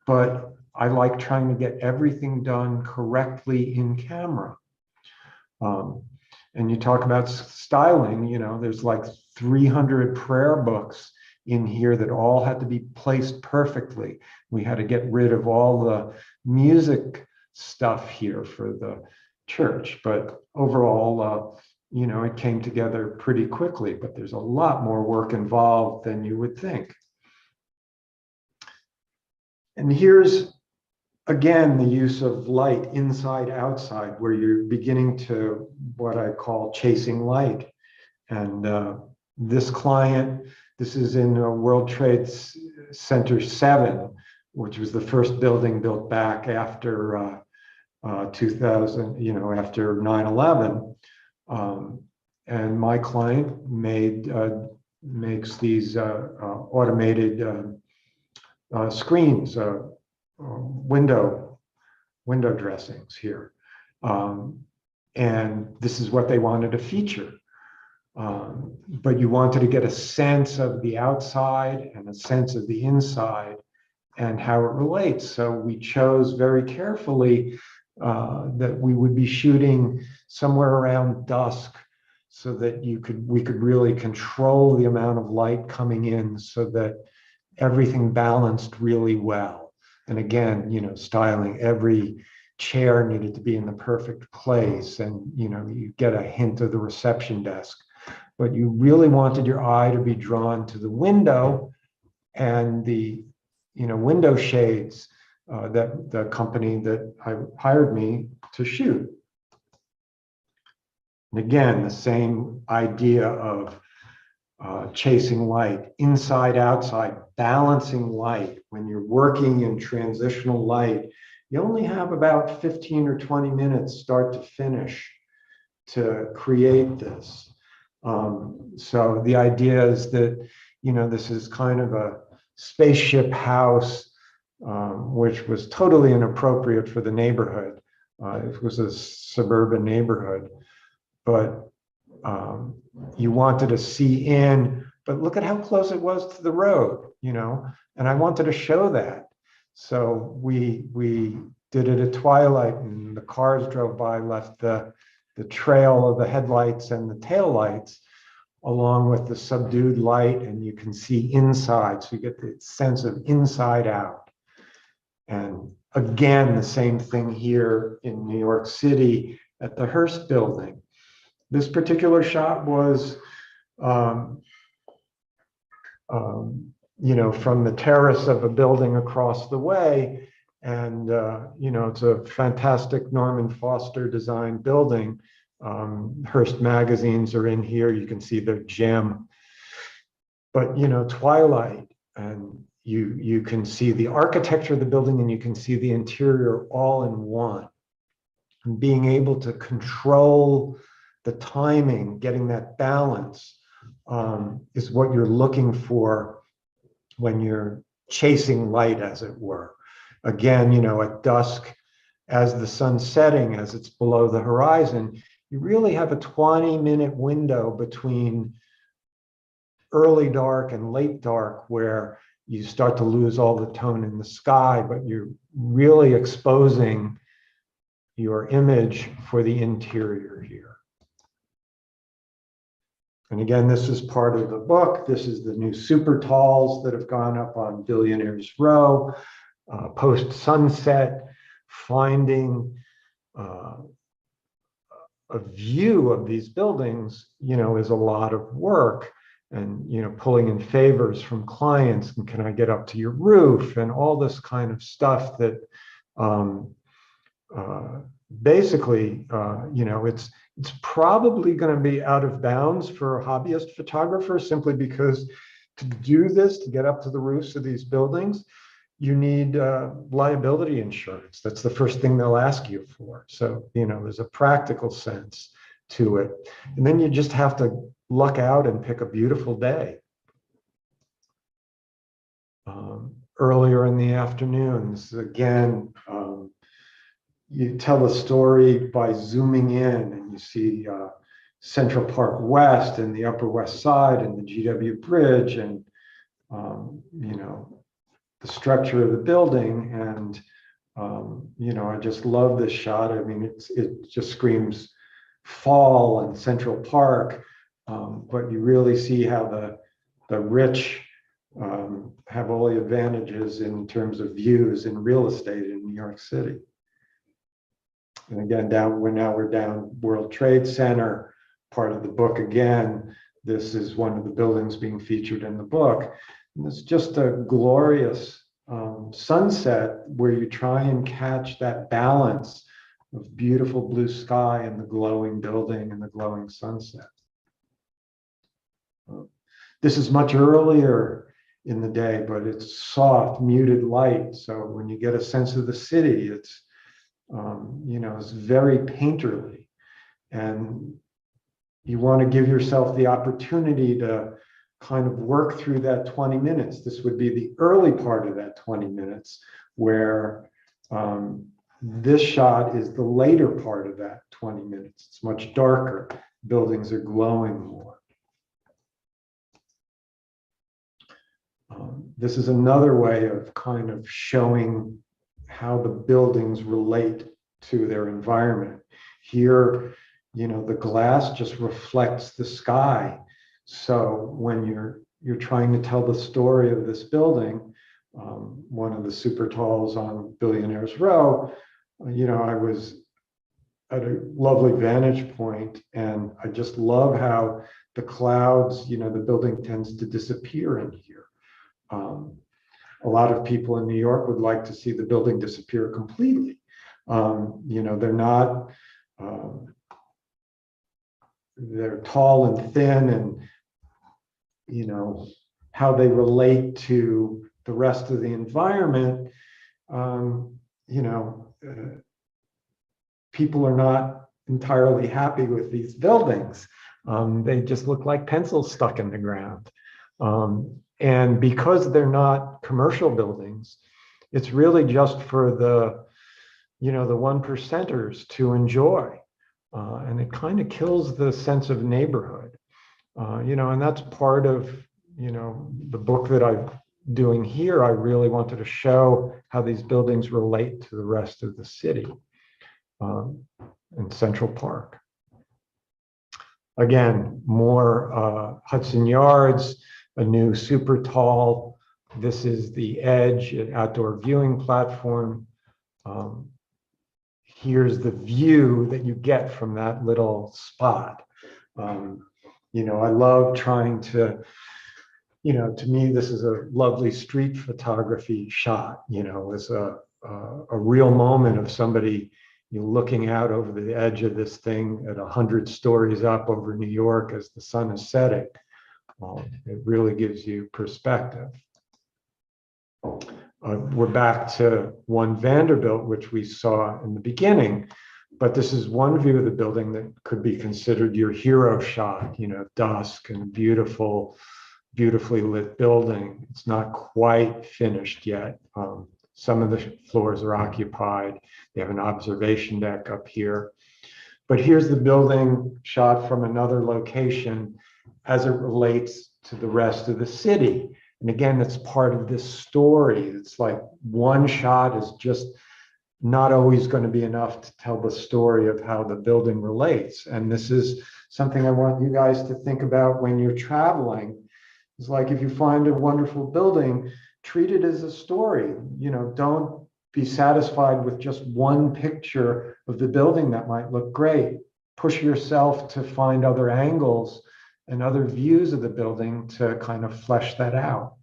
but I like trying to get everything done correctly in camera. And you talk about styling, you know, there's like 300 prayer books in here that all had to be placed perfectly. We had to get rid of all the music stuff here for the church, but overall, you know, it came together pretty quickly, but there's a lot more work involved than you would think. And here's, again, the use of light inside, outside, where you're beginning to what I call chasing light. And this client, this is in World Trade Center 7, which was the first building built back after 2000, you know, after 9/11. And my client makes these automated screens, window dressings here. And this is what they wanted to feature. But you wanted to get a sense of the outside and a sense of the inside and how it relates. So we chose very carefully that we would be shooting somewhere around dusk so that we could really control the amount of light coming in so that everything balanced really well. And again, you know, styling, every chair needed to be in the perfect place, and, you know, you get a hint of the reception desk. But you really wanted your eye to be drawn to the window and the, you know, window shades that the company that hired me to shoot. And again, the same idea of chasing light, inside, outside, balancing light. When you're working in transitional light, you only have about 15 or 20 minutes start to finish to create this. So the idea is that, you know, this is kind of a spaceship house, which was totally inappropriate for the neighborhood. It was a suburban neighborhood, but you wanted to see in, but look at how close it was to the road, you know, and I wanted to show that. So we did it at twilight, and the cars drove by, left the trail of the headlights and the tail lights along with the subdued light, and you can see inside, so you get the sense of inside out. And again, the same thing here in New York City at the Hearst building. This particular shot was, you know, from the terrace of a building across the way. And, you know, it's a fantastic Norman Foster designed building. Hearst magazines are in here. You can see their gem. But, you know, twilight, and you can see the architecture of the building, and you can see the interior all in one. And being able to control the timing, getting that balance, is what you're looking for when you're chasing light, as it were. Again, you know, at dusk, as the sun's setting, as it's below the horizon, you really have a 20-minute window between early dark and late dark where you start to lose all the tone in the sky, but you're really exposing your image for the interior here. And again, this is part of the book. This is the new super talls that have gone up on Billionaires Row. Post-sunset, finding a view of these buildings, you know, is a lot of work. and pulling in favors from clients, and can I get up to your roof, and all this kind of stuff that basically it's probably going to be out of bounds for a hobbyist photographer, simply because to do this, to get up to the roofs of these buildings, you need liability insurance. That's the first thing they'll ask you for. So, there's a practical sense to it. And then you just have to luck out and pick a beautiful day. Earlier in the afternoon, this is again, you tell a story by zooming in, and you see Central Park West and the Upper West Side and the GW Bridge, and the structure of the building. And I just love this shot. I mean, it just screams fall and Central Park, but you really see how the rich have all the advantages in terms of views in real estate in New York City. And again, we're down World Trade Center, part of the book again. This is one of the buildings being featured in the book. And it's just a glorious sunset where you try and catch that balance of beautiful blue sky and the glowing building and the glowing sunset. This is much earlier in the day, but it's soft, muted light. So when you get a sense of the city, it's very painterly, and you want to give yourself the opportunity to kind of work through that 20 minutes. This would be the early part of that 20 minutes, where this shot is the later part of that 20 minutes. It's much darker. Buildings are glowing more. This is another way of kind of showing how the buildings relate to their environment. Here, the glass just reflects the sky. So when you're trying to tell the story of this building, one of the super talls on Billionaires Row, I was at a lovely vantage point, and I just love how the clouds, the building tends to disappear in here. A lot of people in New York would like to see the building disappear completely. They're not, they're tall and thin, and how they relate to the rest of the environment. People are not entirely happy with these buildings. They just look like pencils stuck in the ground. And because they're not commercial buildings, it's really just for the 1%ers to enjoy. And it kind of kills the sense of neighborhood. And that's part of, the book that I'm doing here. I really wanted to show how these buildings relate to the rest of the city in Central Park. Again, more Hudson Yards, a new super tall. This is the Edge, an outdoor viewing platform. Here's the view that you get from that little spot. I love trying to, to me, this is a lovely street photography shot. It's a real moment of somebody looking out over the edge of this thing at 100 stories up over New York as the sun is setting. It really gives you perspective. We're back to One Vanderbilt, which we saw in the beginning, but this is one view of the building that could be considered your hero shot, dusk and beautifully lit building. It's not quite finished yet. Some of the floors are occupied. They have an observation deck up here. But here's the building shot from another location as it relates to the rest of the city. And again, it's part of this story. It's like one shot is just not always going to be enough to tell the story of how the building relates. And this is something I want you guys to think about when you're traveling. It's like, if you find a wonderful building, treat it as a story. Don't be satisfied with just one picture of the building that might look great. Push yourself to find other angles and other views of the building to kind of flesh that out.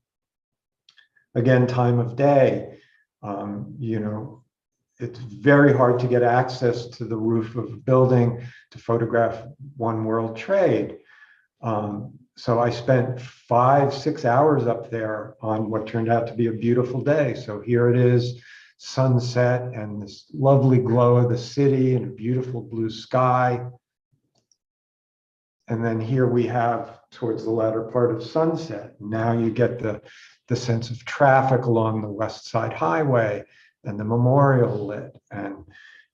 Again, time of day, you know, it's very hard to get access to the roof of a building to photograph One World Trade. So I spent 5-6 hours up there on what turned out to be a beautiful day. So here it is, sunset and this lovely glow of the city and a beautiful blue sky. And then here we have towards the latter part of sunset. Now you get the sense of traffic along the West Side Highway and the memorial lit. And,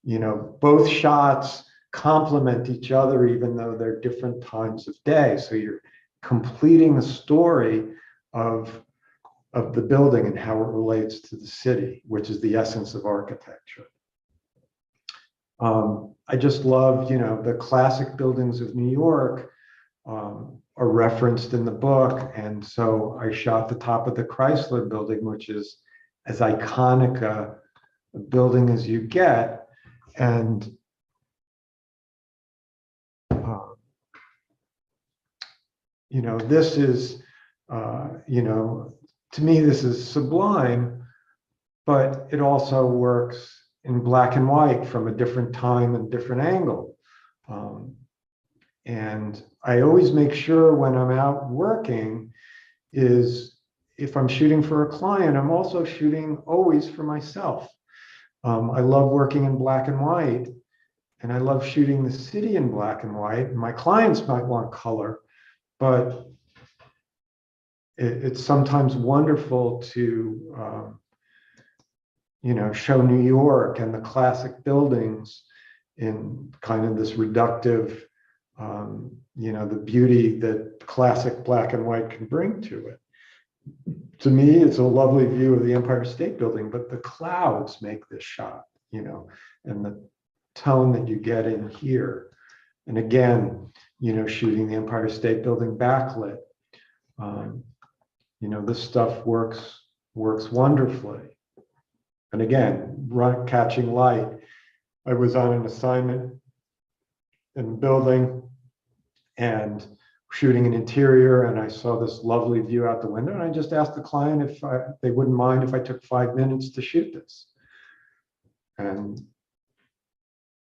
you know, both shots complement each other, even though they're different times of day. So you're completing the story of the building and how it relates to the city, which is the essence of architecture. I just love, you know, the classic buildings of New York are referenced in the book. And so I shot the top of the Chrysler building, which is as iconic a building as you get. And you know, this is, you know, to me, this is sublime, but it also works in black and white from a different time and different angle. And I always make sure when I'm out working is if I'm shooting for a client, I'm also shooting always for myself. I love working in black and white, and I love shooting the city in black and white. My clients might want color, but it's sometimes wonderful to, you know, show New York and the classic buildings in kind of this reductive, you know, the beauty that classic black and white can bring to it. To me, it's a lovely view of the Empire State Building, but the clouds make this shot, you know, and the tone that you get in here. And again, you know, shooting the Empire State Building backlit, you know, this stuff works wonderfully. And again, catching light. I was on an assignment in the building and shooting an interior, and I saw this lovely view out the window, and I just asked the client if they wouldn't mind if I took 5 minutes to shoot this. And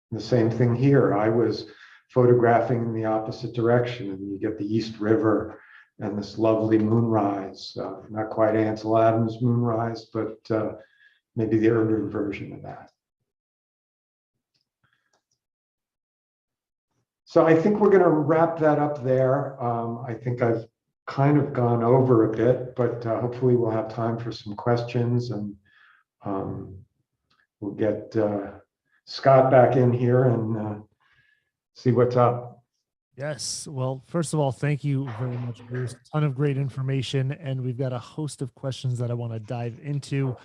the same thing here. I was photographing in the opposite direction, and you get the East River and this lovely moonrise, not quite Ansel Adams moonrise, but maybe the urban version of that. So I think we're going to wrap that up there. I think I've kind of gone over a bit, but hopefully we'll have time for some questions, and we'll get Scott back in here and see what's up. Yes. Well, first of all, thank you very much, Bruce. A ton of great information, and we've got a host of questions that I want to dive into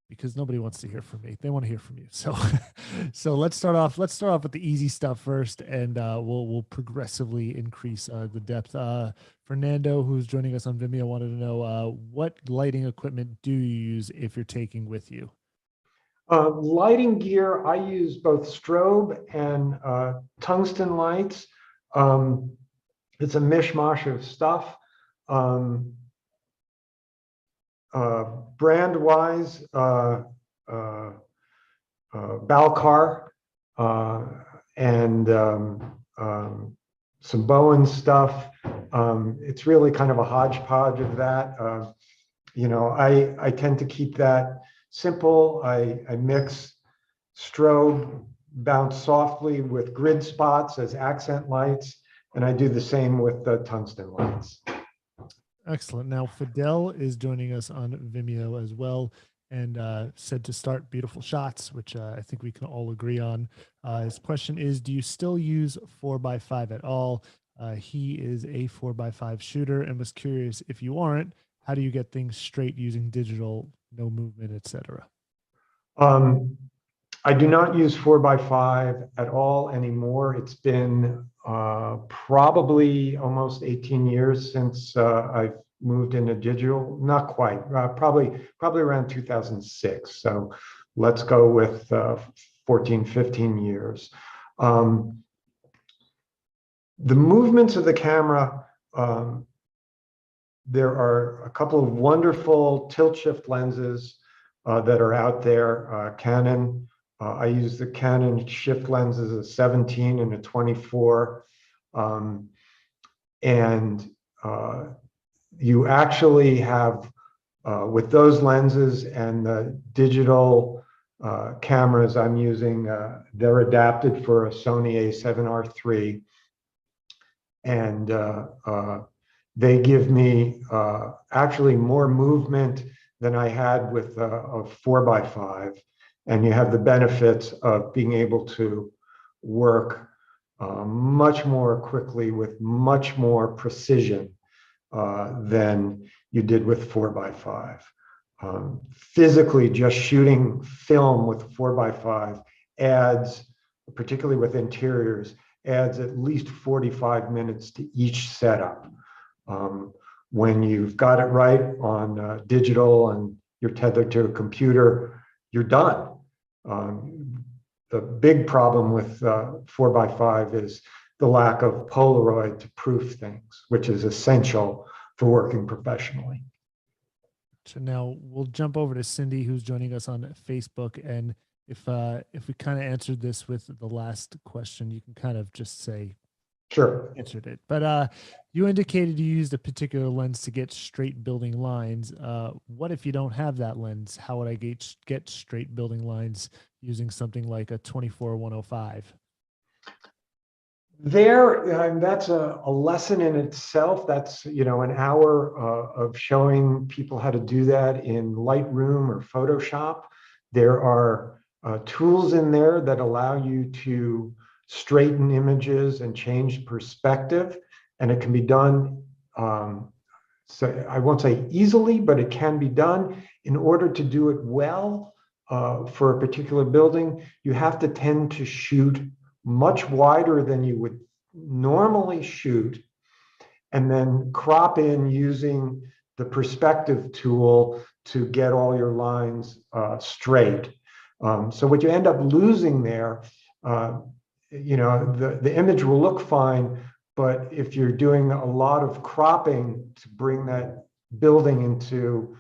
because nobody wants to hear from me. They want to hear from you. So, so let's start off. Let's start off with the easy stuff first, and we'll progressively increase the depth. Fernando, who's joining us on Vimeo, wanted to know what lighting equipment do you use if you're taking with you? Lighting gear, I use both strobe and tungsten lights. It's a mishmash of stuff. Brand-wise, Balcar and some Bowen stuff. It's really kind of a hodgepodge of that. You know, I tend to keep that simple. I mix strobe bounce softly with grid spots as accent lights, and I do the same with the tungsten lights. Excellent. Now Fidel is joining us on Vimeo as well, and said to start beautiful shots, which I think we can all agree on. His question is, do you still use 4x5 at all? He is a 4x5 shooter and was curious, if you aren't, how do you get things straight using digital, no movement, etc.? I do not use 4x5 at all anymore. It's been probably almost 18 years since I've moved into digital. Not quite, probably around 2006. So let's go with 14, 15 years. The movements of the camera, there are a couple of wonderful tilt shift lenses that are out there. Canon, I use the Canon shift lenses, a 17 and a 24. And you actually have, with those lenses and the digital cameras I'm using, they're adapted for a Sony a7R III. And they give me actually more movement than I had with a 4x5. And you have the benefits of being able to work much more quickly with much more precision than you did with 4x5. Physically, just shooting film with 4x5 adds, particularly with interiors, adds at least 45 minutes to each setup. When you've got it right on digital and you're tethered to a computer, you're done. The big problem with 4x5 is the lack of Polaroid to proof things, which is essential for working professionally. So now we'll jump over to Cindy, who's joining us on Facebook. And if we kind of answered this with the last question, you can kind of just say Sure. answered it. But you indicated you used a particular lens to get straight building lines. What if you don't have that lens? How would I get straight building lines using something like a 24-105? That's a lesson in itself. That's, an hour of showing people how to do that in Lightroom or Photoshop. There are tools in there that allow you to straighten images and change perspective, and it can be done, so I won't say easily, but it can be done. In order to do it well for a particular building, you have to tend to shoot much wider than you would normally shoot, and then crop in using the perspective tool to get all your lines straight. So what you end up losing there, the image will look fine, but if you're doing a lot of cropping to bring that building into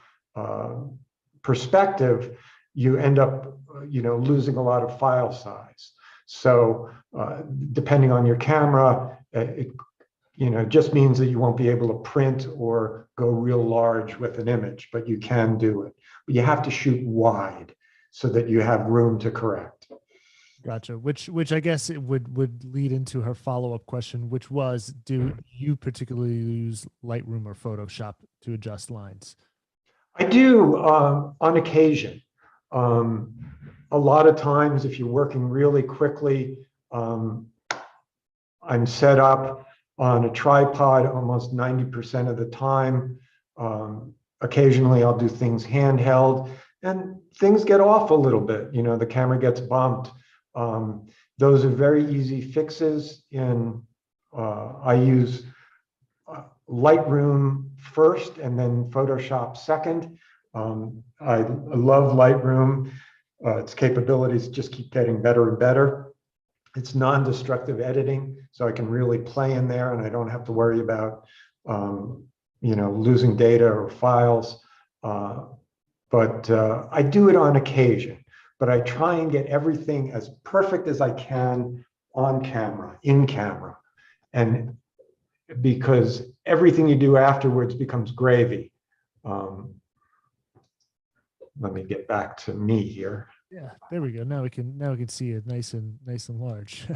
perspective, you end up, losing a lot of file size. So depending on your camera, it just means that you won't be able to print or go real large with an image, but you can do it. But you have to shoot wide so that you have room to correct. Gotcha. Which I guess it would lead into her follow-up question, which was, do you particularly use Lightroom or Photoshop to adjust lines? I do on occasion. A lot of times, if you're working really quickly, I'm set up on a tripod almost 90% of the time. Occasionally, I'll do things handheld, and things get off a little bit. The camera gets bumped. Those are very easy fixes. I use Lightroom first and then Photoshop second. I love Lightroom. Its capabilities just keep getting better and better. It's non-destructive editing, so I can really play in there, and I don't have to worry about losing data or files. But I do it on occasion. But I try and get everything as perfect as I can on camera, in camera, and because everything you do afterwards becomes gravy. Let me get back to me here. Yeah, there we go. Now we can see it nice and large.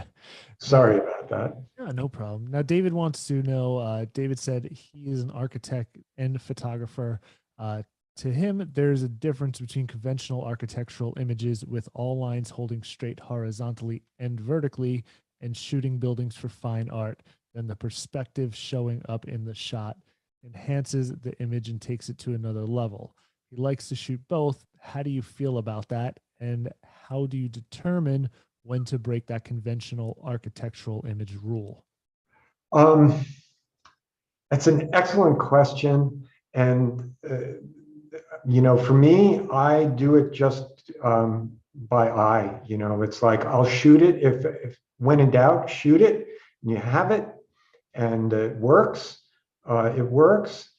Sorry about that. Yeah, no problem. Now David wants to know. David said he is an architect and photographer. To him, there's a difference between conventional architectural images with all lines holding straight horizontally and vertically and shooting buildings for fine art. Then the perspective showing up in the shot enhances the image and takes it to another level. He likes to shoot both. How do you feel about that? And how do you determine when to break that conventional architectural image rule? That's an excellent question. And for me, I do it just by eye. It's like I'll shoot it if when in doubt, shoot it, and you have it. and it works. It works.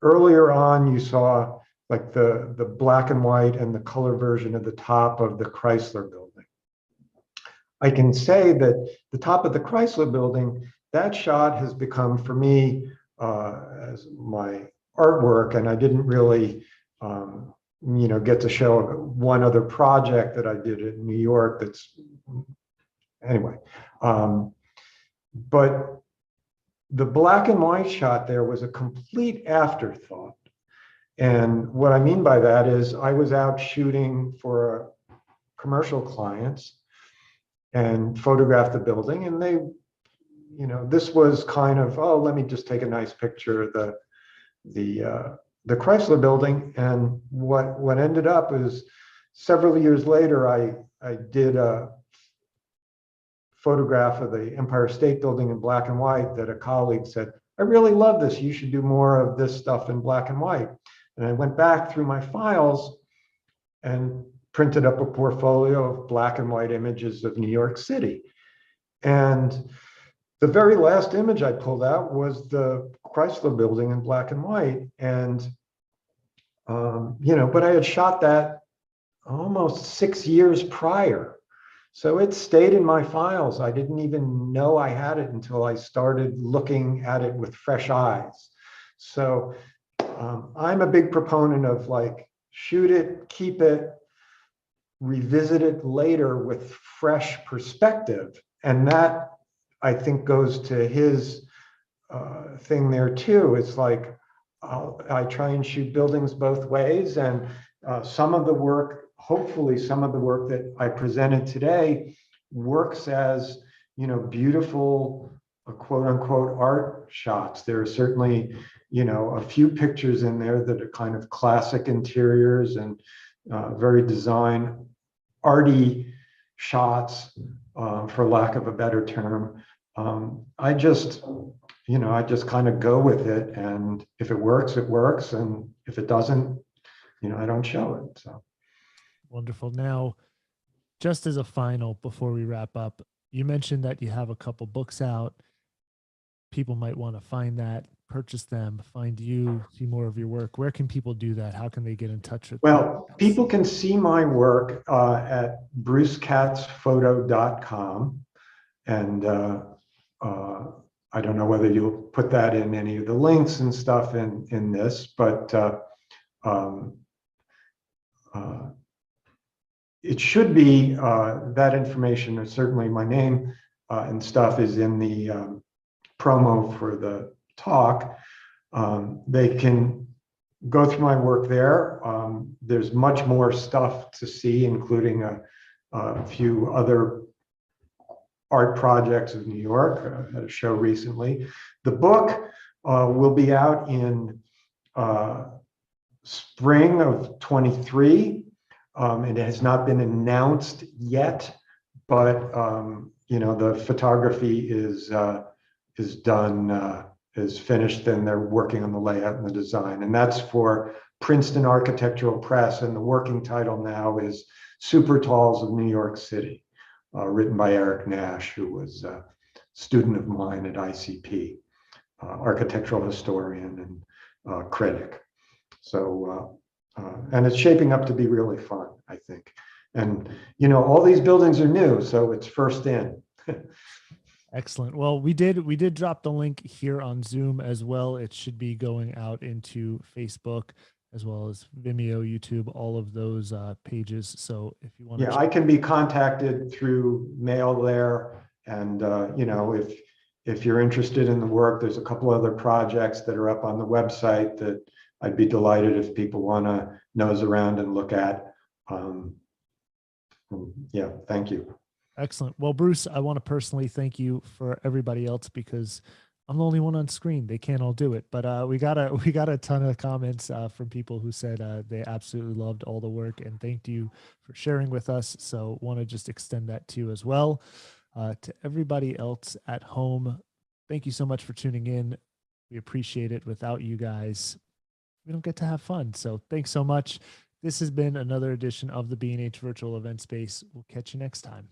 Earlier on, you saw like the black and white and the color version of the top of the Chrysler building. I can say that the top of the Chrysler building, that shot has become for me as my artwork, and I didn't really get to show one other project that I did in New York that's anyway. But the black and white shot there was a complete afterthought. And what I mean by that is I was out shooting for commercial clients and photographed the building, and they, this was kind of, oh, let me just take a nice picture of the Chrysler building. And what ended up is several years later, I did a photograph of the Empire State Building in black and white that a colleague said, I really love this. You should do more of this stuff in black and white. And I went back through my files and printed up a portfolio of black and white images of New York City. And the very last image I pulled out was the Chrysler building in black and white. And, but I had shot that almost 6 years prior. So it stayed in my files. I didn't even know I had it until I started looking at it with fresh eyes. So I'm a big proponent of like, shoot it, keep it, revisit it later with fresh perspective. And that, I think, goes to his thing there too. It's like, I try and shoot buildings both ways. And some of the work, hopefully some of the work that I presented today works as, beautiful, quote unquote, art shots. There are certainly, a few pictures in there that are kind of classic interiors and very design arty shots, for lack of a better term. I just kind of go with it, and if it works, it works, and if it doesn't, I don't show it. So wonderful. Now, just as a final, before we wrap up, you mentioned that you have a couple books out. People might want to find that, purchase them, find you, see more of your work. Where can people do that? How can they get in touch with you? Well, people can see my work at brucekatzphoto.com. And I don't know whether you'll put that in any of the links and stuff in this, but it should be that information, or certainly my name and stuff is in the promo for the talk. They can go through my work there. There's much more stuff to see, including a few other art projects of New York at a show recently. The book will be out in spring of 23. It has not been announced yet, but the photography is done, is finished, and they're working on the layout and the design. And that's for Princeton Architectural Press. And the working title now is Super Talls of New York City, written by Eric Nash, who was a student of mine at ICP, architectural historian and critic. So, and it's shaping up to be really fun, I think. And, all these buildings are new, so it's first in. Excellent. Well, we did drop the link here on Zoom as well. It should be going out into Facebook as well as Vimeo, YouTube, all of those pages. So if you want to, I can be contacted through mail there. And if you're interested in the work, there's a couple other projects that are up on the website that I'd be delighted if people want to nose around and look at. Thank you. Excellent. Well, Bruce, I want to personally thank you for everybody else, because I'm the only one on screen. They can't all do it, but we got a ton of comments from people who said they absolutely loved all the work and thanked you for sharing with us. So want to just extend that to you as well. To everybody else at home, thank you so much for tuning in. We appreciate it. Without you guys, we don't get to have fun. So thanks so much. This has been another edition of the B&H Virtual Event Space. We'll catch you next time.